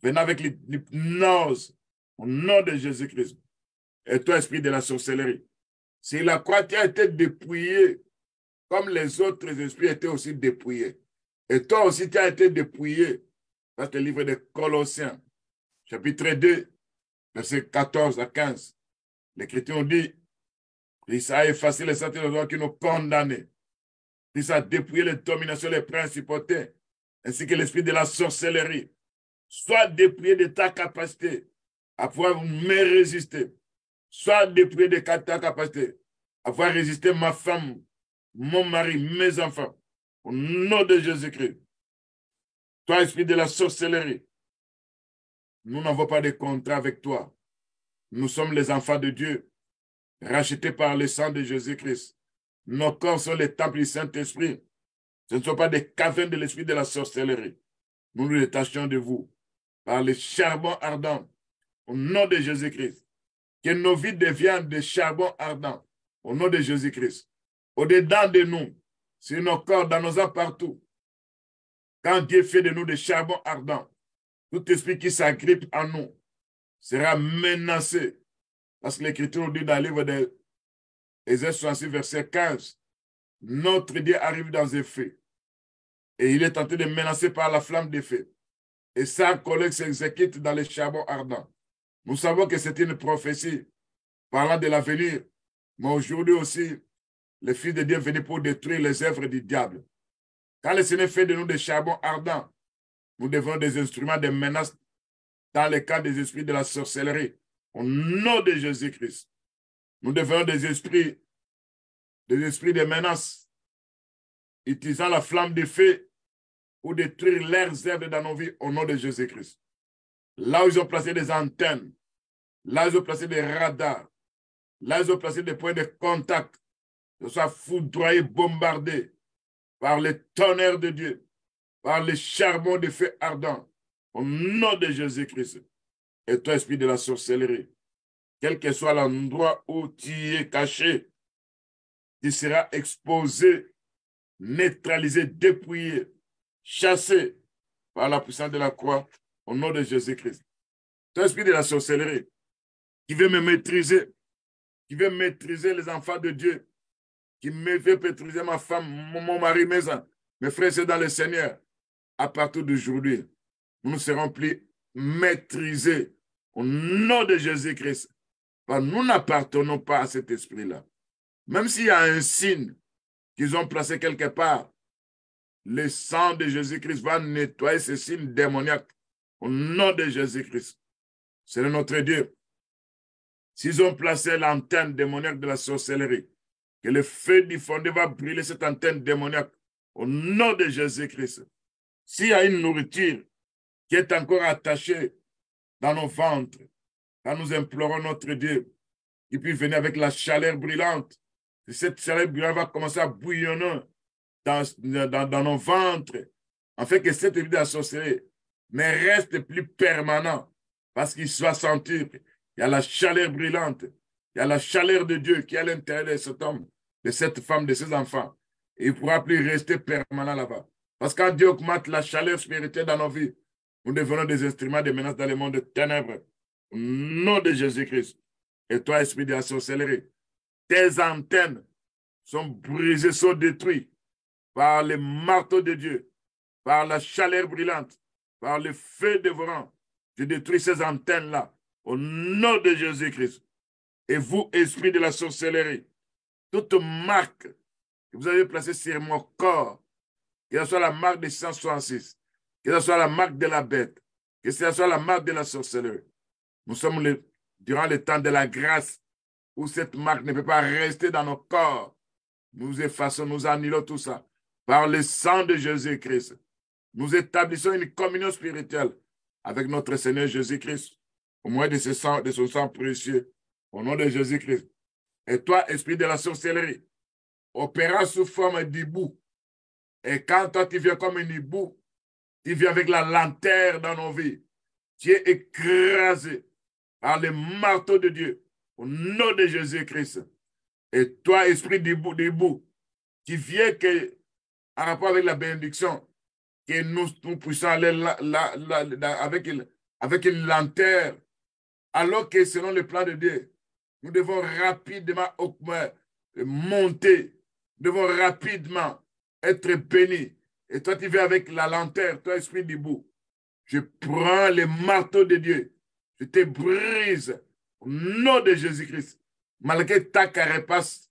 Venons avec l'hypnose au nom de Jésus-Christ. Et toi, esprit de la sorcellerie, si la croix tu as été dépouillé, comme les autres esprits étaient aussi dépouillés. Et toi aussi, tu as été dépouillé. Dans le livre de Colossiens, chapitre 2, versets 14 à 15. L'Écriture dit, Christ a effacé les saints qui nous condamnaient. Christ a dépouillé les dominations, les principautés, ainsi que l'esprit de la sorcellerie. Sois dépouillé de ta capacité à pouvoir me résister. Sois dépouillé de ta capacité à pouvoir résister ma femme, mon mari, mes enfants. Au nom de Jésus-Christ. Toi, esprit de la sorcellerie, nous n'avons pas de contrat avec toi. Nous sommes les enfants de Dieu, rachetés par le sang de Jésus-Christ. Nos corps sont les temples du Saint-Esprit. Ce ne sont pas des cavernes de l'esprit de la sorcellerie. Nous nous détachons de vous par les charbons ardents au nom de Jésus-Christ. Que nos vies deviennent des charbons ardents au nom de Jésus-Christ. Au-dedans de nous, sur nos corps, dans nos âmes, partout. Quand Dieu fait de nous des charbons ardents, tout esprit qui s'agrippe en nous sera menacé. Parce que l'Écriture nous dit dans le livre d'Ésaïe 66, verset 15, notre Dieu arrive dans un feu et il est tenté de menacer par la flamme des feux. Et sa collègue s'exécute dans les charbons ardents. Nous savons que c'est une prophétie parlant de l'avenir, mais aujourd'hui aussi, le Fils de Dieu est venu pour détruire les œuvres du diable. Quand le Seigneur fait de nous des charbons ardents, nous devenons des instruments de menace dans le cas des esprits de la sorcellerie. Au nom de Jésus-Christ, nous devenons des esprits de menace, utilisant la flamme de feu pour détruire leurs œuvres dans nos vies au nom de Jésus-Christ. Là où ils ont placé des antennes, là où ils ont placé des radars, là où ils ont placé des points de contact, que ce soit foudroyé, bombardé par le tonnerre de Dieu, par les charbons de feu ardent, au nom de Jésus-Christ. Et toi, esprit de la sorcellerie, quel que soit l'endroit où tu es caché, tu seras exposé, neutralisé, dépouillé, chassé par la puissance de la croix, au nom de Jésus-Christ. Toi, esprit de la sorcellerie, qui veut me maîtriser, qui veut maîtriser les enfants de Dieu, qui me veut maîtriser ma femme, mon mari, mes frères, c'est dans le Seigneur. À partir d'aujourd'hui, nous ne serons plus maîtrisés au nom de Jésus-Christ. Nous n'appartenons pas à cet esprit-là. Même s'il y a un signe qu'ils ont placé quelque part, le sang de Jésus-Christ va nettoyer ces signes démoniaques au nom de Jésus-Christ. C'est notre Dieu. S'ils ont placé l'antenne démoniaque de la sorcellerie, que le feu du fondé va brûler cette antenne démoniaque au nom de Jésus-Christ. S'il y a une nourriture qui est encore attachée dans nos ventres, quand nous implorons notre Dieu, qu'il puisse venir avec la chaleur brûlante, et cette chaleur brûlante va commencer à bouillonner dans nos ventres, afin que cette vie de la sorcellerie ne reste plus permanent, parce qu'il soit sentir qu'il y a la chaleur brûlante, il y a la chaleur de Dieu qui est à l'intérieur de cet homme, de cette femme, de ses enfants. Et il ne pourra plus rester permanent là-bas. Parce que quand Dieu augmente la chaleur spirituelle dans nos vies, nous devenons des instruments de menace dans le monde de ténèbres. Au nom de Jésus-Christ. Et toi, esprit de la sorcellerie, tes antennes sont brisées, sont détruites par le marteau de Dieu, par la chaleur brûlante, par le feu dévorant. Je détruis ces antennes-là au nom de Jésus-Christ. Et vous, esprit de la sorcellerie, toute marque que vous avez placée sur mon corps, que ce soit la marque de 666, que ce soit la marque de la bête, que ce soit la marque de la sorcellerie, nous sommes durant le temps de la grâce où cette marque ne peut pas rester dans nos corps. Nous effaçons, nous annulons tout ça par le sang de Jésus-Christ. Nous établissons une communion spirituelle avec notre Seigneur Jésus-Christ au moyen de son sang précieux, au nom de Jésus-Christ. Et toi, esprit de la sorcellerie, opérant sous forme d'hibou. Et quand toi, tu viens comme un hibou, tu viens avec la lanterne dans nos vies. Tu es écrasé par le marteau de Dieu, au nom de Jésus-Christ. Et toi, esprit d'hibou, qui vient en rapport avec la bénédiction, que nous puissions aller avec une lanterne, alors que selon le plan de Dieu, nous devons rapidement monter, nous devons rapidement être bénis. Et toi, tu viens avec la lanterne, toi, esprit d'hibou. Je prends le marteau de Dieu, je te brise au nom de Jésus-Christ. Malgré ta carapace,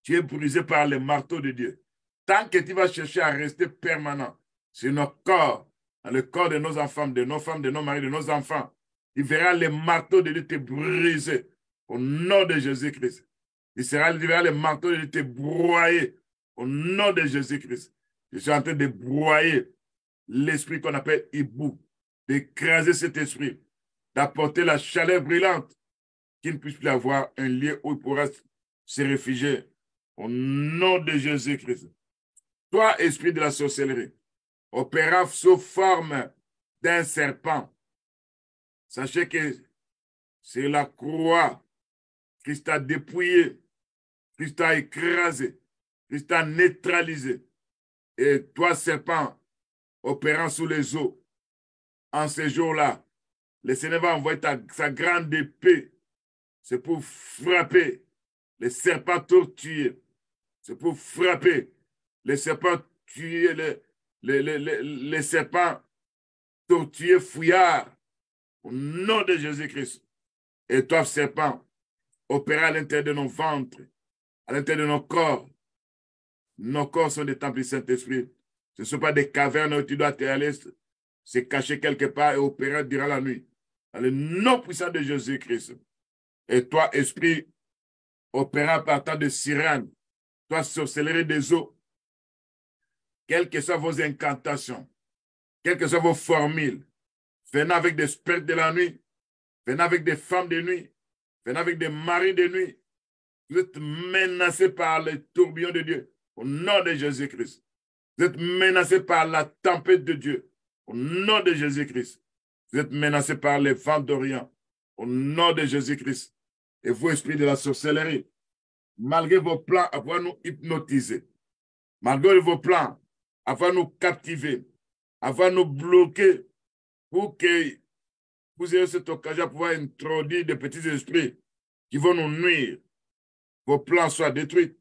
tu es brisé par le marteau de Dieu. Tant que tu vas chercher à rester permanent sur nos corps, dans le corps de nos enfants, de nos femmes, de nos maris, de nos enfants, tu verras le marteau de Dieu te briser au nom de Jésus-Christ. Tu verras le marteau de Dieu te broyer au nom de Jésus-Christ. Je suis en train de broyer l'esprit qu'on appelle hibou, d'écraser cet esprit, d'apporter la chaleur brûlante, qu'il ne puisse plus avoir un lieu où il pourra se réfugier au nom de Jésus-Christ. Toi, esprit de la sorcellerie, opérant sous forme d'un serpent, sachez que c'est la croix, Christ a dépouillé, Christ a écrasé, Christ a neutralisé. Et toi, serpent, opérant sous les eaux, en ces jours-là, le Seigneur va envoyer sa grande épée. C'est pour frapper les serpents tortueux. C'est pour frapper les serpents tués, les serpents tortueux fouillards. Au nom de Jésus-Christ. Et toi, serpent, opérer à l'intérieur de nos ventres, à l'intérieur de nos corps. Nos corps sont des temples du Saint-Esprit. Ce ne sont pas des cavernes où tu dois aller se cacher quelque part et opérer durant la nuit. Dans le nom puissant de Jésus-Christ. Et toi, esprit, opérant partant de sirène, toi, sorcellerie des eaux, quelles que soient vos incantations, quelles que soient vos formules, venant avec des spectres de la nuit, venant avec des femmes de nuit, venant avec des maris de nuit, vous êtes menacés par les tourbillons de Dieu, au nom de Jésus-Christ. Vous êtes menacés par la tempête de Dieu, au nom de Jésus-Christ. Vous êtes menacés par les vents d'Orient, au nom de Jésus-Christ. Et vous, esprit de la sorcellerie, malgré vos plans, à pouvoir nous hypnotiser, malgré vos plans, à pouvoir nous captiver, à pouvoir nous bloquer, pour que vous ayez cette occasion de pouvoir introduire des petits esprits qui vont nous nuire. Vos plans soient détruits,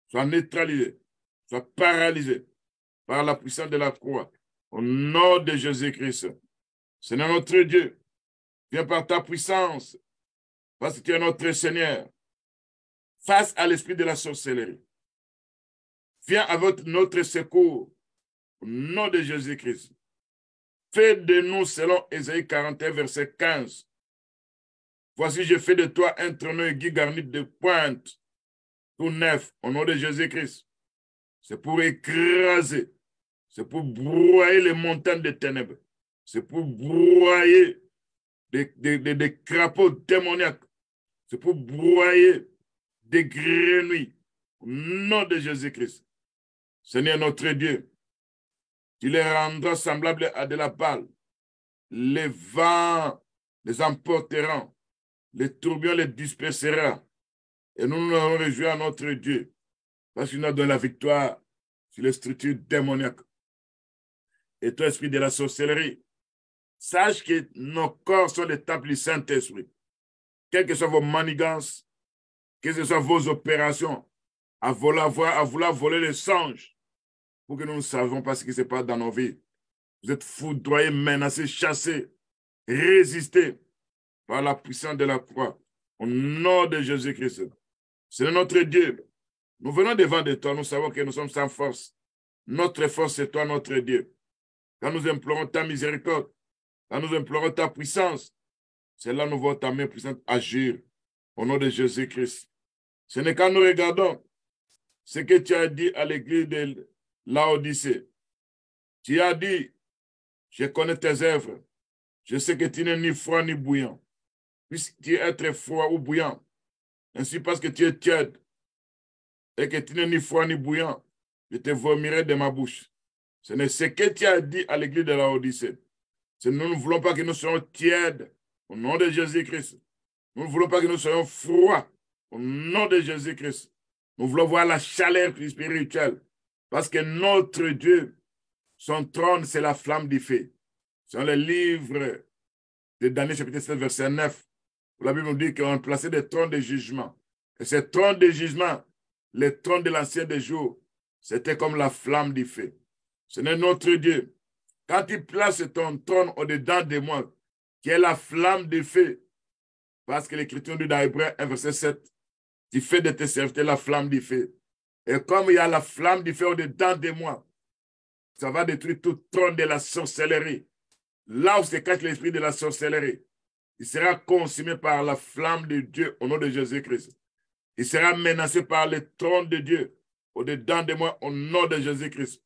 soient neutralisés, soient paralysés par la puissance de la croix. Au nom de Jésus-Christ. Seigneur notre Dieu, viens par ta puissance parce que tu es notre Seigneur, face à l'esprit de la sorcellerie. Viens avec notre secours, au nom de Jésus-Christ. Fais de nous, selon Ésaïe 41, verset 15. Voici, je fais de toi un trône aigu garni de pointes, tout neuf, au nom de Jésus-Christ. C'est pour écraser, c'est pour broyer les montagnes de ténèbres, c'est pour broyer des crapauds démoniaques, c'est pour broyer des grenouilles, au nom de Jésus-Christ. Seigneur notre Dieu, tu les rendras semblables à de la balle. Les vents les emporteront, les tourbillons les disperseront. Et nous nous réjouissons à notre Dieu, parce qu'il nous a donné la victoire sur les structures démoniaques. Et toi, esprit de la sorcellerie, sache que nos corps sont des temples du Saint-Esprit. Quelles que soient vos manigances, quelles que soient vos opérations, à vouloir voler les songes, pour que nous ne savions pas ce qui se passe dans nos vies. Vous êtes foudroyés, menacés, chassés, résistés par la puissance de la croix. Au nom de Jésus-Christ. C'est notre Dieu. Nous venons devant de toi, nous savons que nous sommes sans force. Notre force, c'est toi, notre Dieu. Quand nous implorons ta miséricorde, quand nous implorons ta puissance, c'est là que nous voyons ta main puissante agir. Au nom de Jésus-Christ. Ce n'est quand nous regardons ce que tu as dit à l'église de Laodicée. Tu as dit, je connais tes œuvres. Je sais que tu n'es ni froid ni bouillant. Puisque tu es très froid ou bouillant, ainsi parce que tu es tiède et que tu n'es ni froid ni bouillant, je te vomirai de ma bouche. Ce n'est ce que tu as dit à l'église de Laodicée. Nous ne voulons pas que nous soyons tièdes au nom de Jésus-Christ. Nous ne voulons pas que nous soyons froids au nom de Jésus-Christ. Nous voulons voir la chaleur spirituelle parce que notre Dieu, son trône, c'est la flamme du feu. C'est dans le livre de Daniel chapitre 7, verset 9. La Bible nous dit qu'on a placé des trônes de jugement. Et ces trônes de jugement, les trônes de l'ancien des jours, c'était comme la flamme du feu. Ce n'est notre Dieu. Quand il place ton trône au-dedans de moi, qui est la flamme du feu, parce que l'Écriture dit dans Hébreux 1, verset 7, tu fais de tes serviteurs la flamme du feu. Et comme il y a la flamme du feu au-dedans de moi, ça va détruire tout trône de la sorcellerie. Là où se cache l'esprit de la sorcellerie, il sera consumé par la flamme de Dieu au nom de Jésus-Christ. Il sera menacé par le trône de Dieu au-dedans de moi au nom de Jésus-Christ.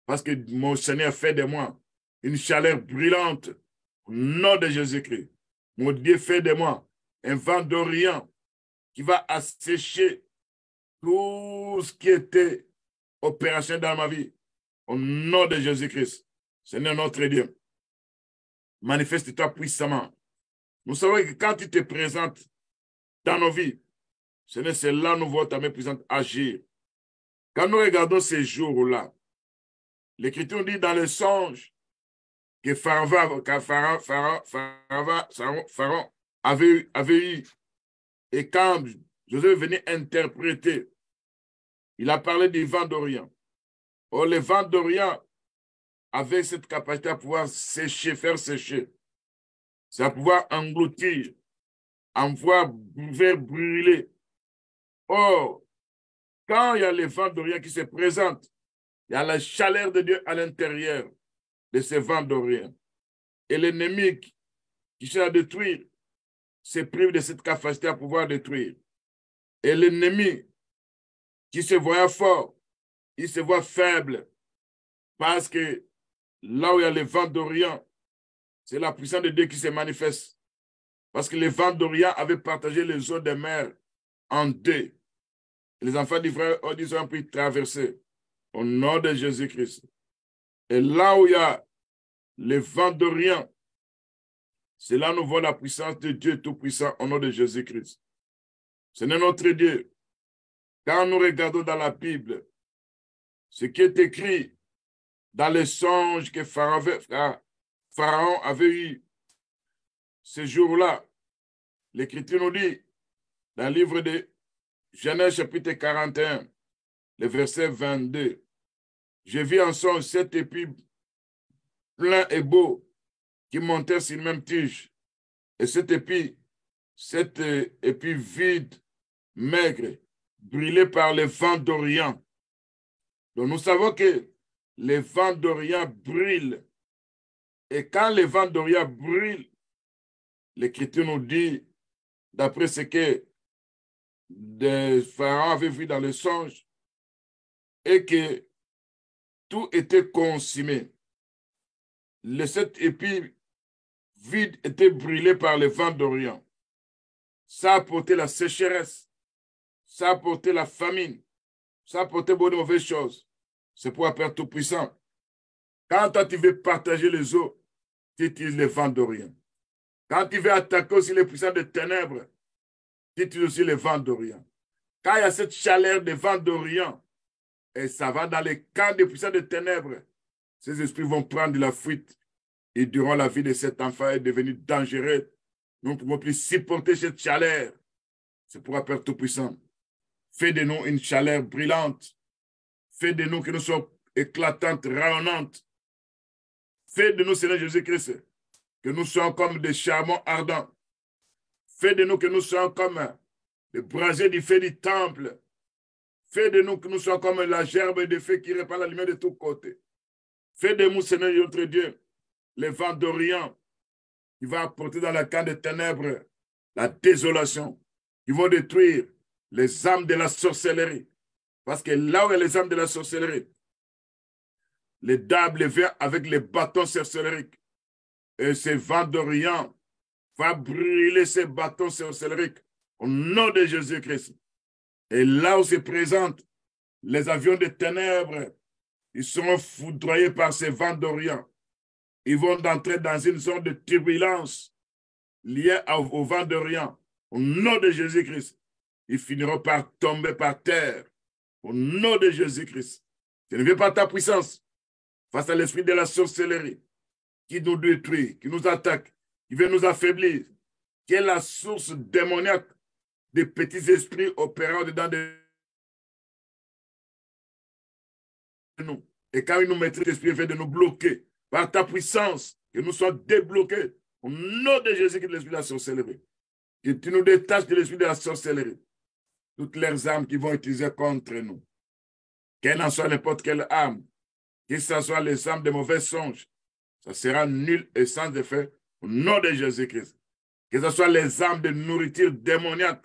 Parce que mon Seigneur fait de moi une chaleur brûlante au nom de Jésus-Christ. Mon Dieu fait de moi un vent d'Orient qui va assécher tout ce qui était opération dans ma vie au nom de Jésus-Christ. Seigneur notre Dieu, manifeste-toi puissamment. Nous savons que quand tu te présentes dans nos vies, c'est là que nous voyons ta main puissante agir. Quand nous regardons ces jours-là, l'Écriture dit dans le songe que Pharaon avait eu. Et quand Joseph venait interpréter, il a parlé du vent d'Orient. Or, le vent d'Orient avait cette capacité à pouvoir sécher, faire sécher. C'est à pouvoir engloutir, à pouvoir faire brûler. Or, quand il y a le vent d'Orient qui se présente, il y a la chaleur de Dieu à l'intérieur de ce vent d'Orient. Et l'ennemi qui cherche à détruire se prive de cette capacité à pouvoir détruire. Et l'ennemi qui se voit fort, il se voit faible parce que là où il y a le vent d'Orient, c'est la puissance de Dieu qui se manifeste. Parce que le vent d'Orient avait partagé les eaux de mer en deux. Les enfants d'Israël ont pu traverser au nom de Jésus-Christ. Et là où il y a le vent d'Orient, c'est là où nous voyons la puissance de Dieu Tout-Puissant au nom de Jésus-Christ. Ce n'est notre Dieu. Quand nous regardons dans la Bible, ce qui est écrit dans les songes que Pharaon avait eu ce jour-là, l'Écriture nous dit, dans le livre de Genèse chapitre 41, le verset 22, je vis en songe 7 épis pleins et beaux qui montèrent sur une même tige. Et cet épi Cette épi vide, maigre, brûlée par les vents d'Orient. Donc nous savons que les vents d'Orient brûlent. Et quand les vents d'Orient brûlent, l'Écriture nous dit, d'après ce que des pharaons avaient vu dans le songe, et que tout était consumé. Cet épi vide était brûlé par les vents d'Orient. Ça a apporté la sécheresse, ça a apporté la famine, ça a apporté beaucoup de mauvaises choses. C'est pour un Père Tout-Puissant. Quand toi, tu veux partager les eaux, tu utilises les vents d'Orient. Quand tu veux attaquer aussi les puissants de ténèbres, tu utilises aussi les vents d'Orient. Quand il y a cette chaleur des vents d'Orient, et ça va dans les camps des puissants de ténèbres, ces esprits vont prendre la fuite. Et durant la vie de cet enfant est devenu dangereux. Nous ne pouvons plus supporter cette chaleur. C'est pour un Père Tout-Puissant. Fais de nous une chaleur brillante. Fais de nous que nous soyons éclatantes, rayonnantes. Fais de nous, Seigneur Jésus-Christ, que nous soyons comme des charbons ardents. Fais de nous que nous soyons comme les brasiers du feu du temple. Fais de nous que nous soyons comme la gerbe de feu qui répand la lumière de tous côtés. Fais de nous, Seigneur notre Dieu, les vents d'Orient qui vont apporter dans la camp des ténèbres la désolation, qui vont détruire les âmes de la sorcellerie. Parce que là où il y a les âmes de la sorcellerie, les diables viennent avec les bâtons sorcelleriques. Et ces vents d'Orient vont brûler ces bâtons sorcelleriques au nom de Jésus-Christ. Et là où se présentent les avions de ténèbres, ils seront foudroyés par ces vents d'Orient. Ils vont entrer dans une zone de turbulence liée au vent d'Orient. Au nom de Jésus-Christ, ils finiront par tomber par terre. Au nom de Jésus-Christ. Je ne veux pas ta puissance face à l'esprit de la sorcellerie qui nous détruit, qui nous attaque, qui veut nous affaiblir, qui est la source démoniaque des petits esprits opérant dedans de nous. Et quand ils nous mettent l'esprit, il fait de nous bloquer par ta puissance, que nous soyons débloqués au nom de Jésus, de l'esprit de la sorcellerie. Que tu nous détaches de l'esprit de la sorcellerie. Toutes les armes qui vont utiliser contre nous. Qu'elle en soit n'importe quelle arme, que ce soit les armes de mauvais songes, ça sera nul et sans effet au nom de Jésus-Christ. Que ce soit les armes de nourriture démoniaque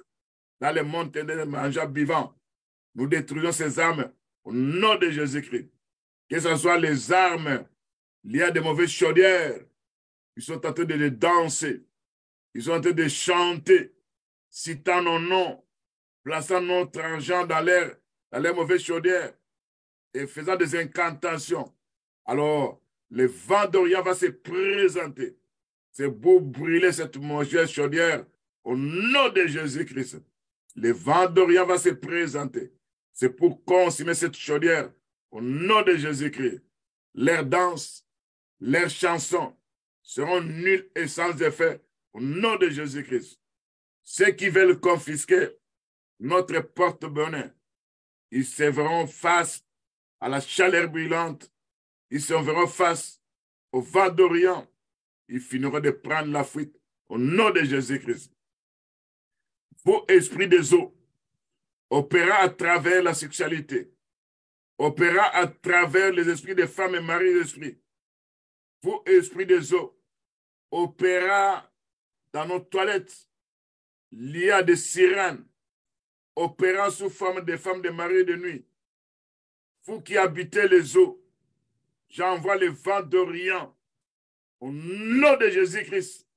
dans les montagnes de mangeables vivants. Nous détruisons ces armes au nom de Jésus-Christ. Que ce soit les armes liées à des mauvaises chaudières. Ils sont en train de danser. Ils sont en train de chanter, citant nos noms, plaçant notre argent dans les mauvaises chaudières et faisant des incantations. Alors, le vent d'Orient va se présenter. C'est pour brûler cette mauvaise chaudière au nom de Jésus-Christ. Le vent d'Orient va se présenter. C'est pour consumer cette chaudière au nom de Jésus-Christ. Leurs danses, leurs chansons seront nulles et sans effet au nom de Jésus-Christ. Ceux qui veulent confisquer notre porte-bonheur, ils se verront face à la chaleur brûlante, ils se verront face au vent d'Orient, ils finiront de prendre la fuite au nom de Jésus-Christ. Vos esprits des eaux, opérant à travers la sexualité, opérant à travers les esprits des femmes et maris d'esprit, vos esprits des eaux, opérant dans nos toilettes, liés à des sirènes, opérant sous forme de femmes de maris de nuit, vous qui habitez les eaux, j'envoie les vents d'Orient au nom de Jésus-Christ,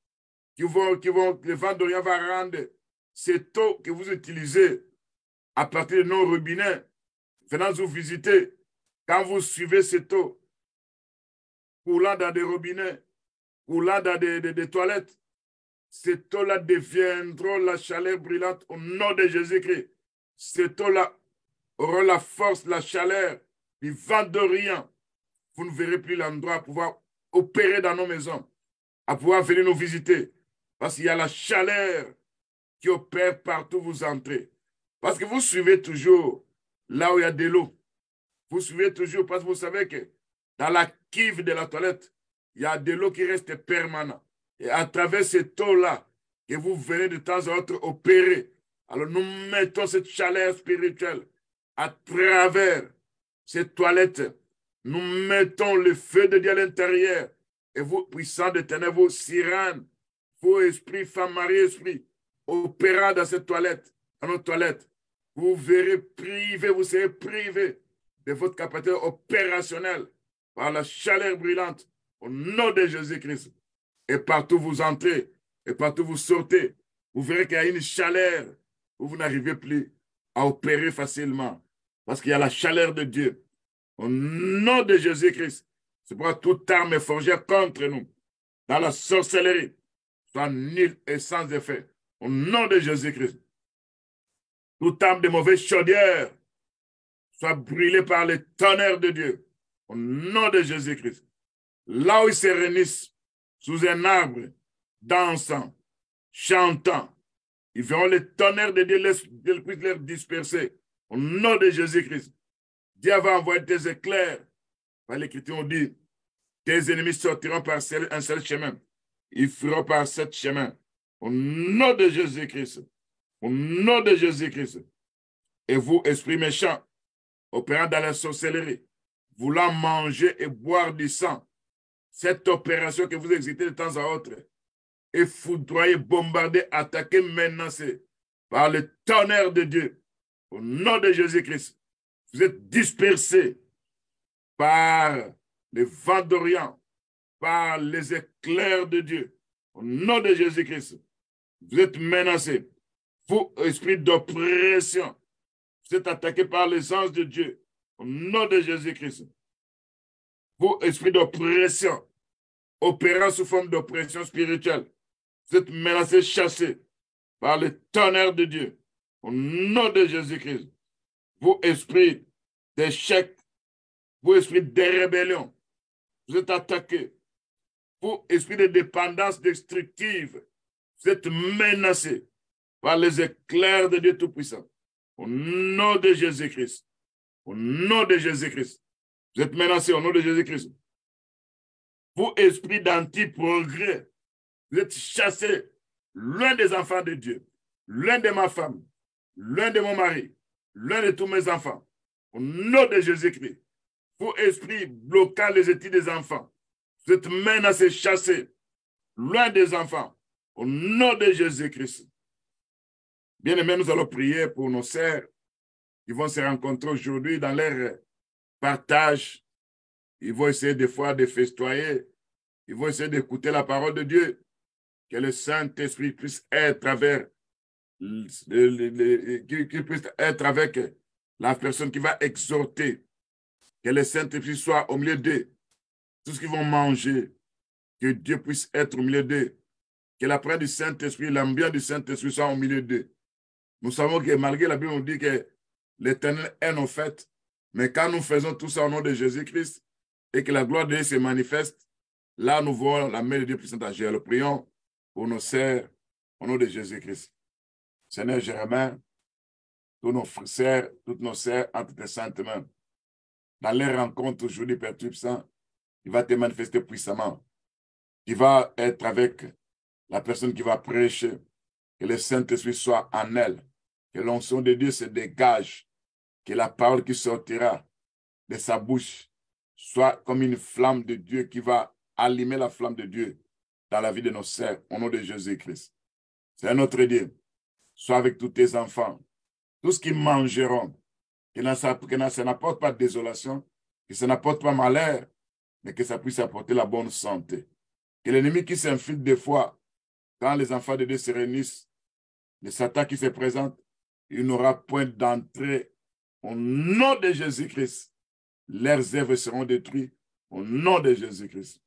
le vent d'Orient va rendre cette eau que vous utilisez à partir de nos robinets, venant vous visiter, quand vous suivez cette eau, coulant dans des robinets, coulant dans des toilettes, cette eau-là deviendra la chaleur brûlante au nom de Jésus-Christ. Cette eau-là aura la force, la chaleur du vent d'Orient. Vous ne verrez plus l'endroit à pouvoir opérer dans nos maisons, à pouvoir venir nous visiter. Parce qu'il y a la chaleur qui opère partout où vous entrez. Parce que vous suivez toujours là où il y a de l'eau. Vous suivez toujours parce que vous savez que dans la cuve de la toilette, il y a de l'eau qui reste permanente. Et à travers cette eau-là, que vous venez de temps à autre opérer. Alors nous mettons cette chaleur spirituelle à travers ces toilettes. Nous mettons le feu de Dieu à l'intérieur. Et vous, puissants de ténèbres, vos sirènes, vos esprits, femmes, maris, esprits, opérant dans cette toilette, dans nos toilettes, vous verrez privé, vous serez privé de votre capacité opérationnelle par la chaleur brûlante au nom de Jésus-Christ. Et partout vous entrez, et partout vous sortez, vous verrez qu'il y a une chaleur où vous n'arrivez plus à opérer facilement parce qu'il y a la chaleur de Dieu. Au nom de Jésus-Christ, c'est pourquoi toute arme forgée contre nous dans la sorcellerie soit nulle et sans effet. Au nom de Jésus-Christ, toute arme de mauvaise chaudière soit brûlée par le tonnerre de Dieu. Au nom de Jésus-Christ. Là où ils se réunissent sous un arbre, dansant, chantant, ils verront le tonnerre de Dieu les disperser. Au nom de Jésus-Christ. Dieu va envoyer des éclairs. Par l'Écriture, on dit, tes ennemis sortiront par un seul chemin. Ils feront par sept chemins. Au nom de Jésus-Christ. Au nom de Jésus-Christ. Et vous, esprits méchants, opérant dans la sorcellerie, voulant manger et boire du sang, cette opération que vous exécutez de temps à autre, et foudroyer, bombarder, attaquer, menacer par le tonnerre de Dieu, au nom de Jésus-Christ, vous êtes dispersés par les vents d'Orient, par les éclairs de Dieu, au nom de Jésus-Christ. Vous êtes menacés. Vous, esprit d'oppression, vous êtes attaqués par les anges de Dieu, au nom de Jésus-Christ. Vous, esprit d'oppression, opérant sous forme d'oppression spirituelle, vous êtes menacés, chassés par le tonnerre de Dieu, au nom de Jésus-Christ. Vous, esprits d'échec, vous, esprits de rébellion, vous êtes attaqués. Vous, esprits de dépendance destructive, vous êtes menacés par les éclairs de Dieu Tout-Puissant. Au nom de Jésus-Christ. Au nom de Jésus-Christ. Vous êtes menacés au nom de Jésus-Christ. Vous, esprits d'anti-progrès, vous êtes chassés loin des enfants de Dieu, loin de ma femme, loin de mon mari, loin de tous mes enfants. Au nom de Jésus-Christ. Vous, esprits bloquant les études des enfants, vous êtes menacés, chassés loin des enfants. Au nom de Jésus-Christ. Bien-aimés, nous allons prier pour nos sœurs qui vont se rencontrer aujourd'hui dans leur partage. Ils vont essayer des fois de festoyer. Ils vont essayer d'écouter la parole de Dieu. Que le Saint-Esprit puisse être avec la personne qui va exhorter. Que le Saint-Esprit soit au milieu d'eux. Tout ce qu'ils vont manger. Que Dieu puisse être au milieu d'eux. Que la prière du Saint-Esprit, l'ambiance du Saint-Esprit soit au milieu d'eux. Nous savons que malgré la Bible, on dit que l'Éternel est nos fêtes. Mais quand nous faisons tout ça au nom de Jésus-Christ et que la gloire de Dieu se manifeste, là nous voyons la main de Dieu puissante agir. Alors prions pour nos sœurs au nom de Jésus-Christ. Seigneur Jérémie, tous nos frères, toutes nos sœurs entre tes saintes mains. Dans les rencontres aujourd'hui, Père Tout-Puissant, il va te manifester puissamment. Il va être avec la personne qui va prêcher. Que le Saint-Esprit soit en elle. Que l'onction de Dieu se dégage. Que la parole qui sortira de sa bouche soit comme une flamme de Dieu qui va allumer la flamme de Dieu dans la vie de nos sœurs, au nom de Jésus-Christ. C'est notre Dieu. Sois avec tous tes enfants. Tout ce qu'ils mangeront, que ça n'apporte pas de désolation, que ça n'apporte pas malheur, mais que ça puisse apporter la bonne santé. Que l'ennemi qui s'infiltre des fois, quand les enfants de Dieu se réunissent, le Satan qui se présente, il n'aura point d'entrée. Au nom de Jésus-Christ, leurs œuvres seront détruites. Au nom de Jésus-Christ.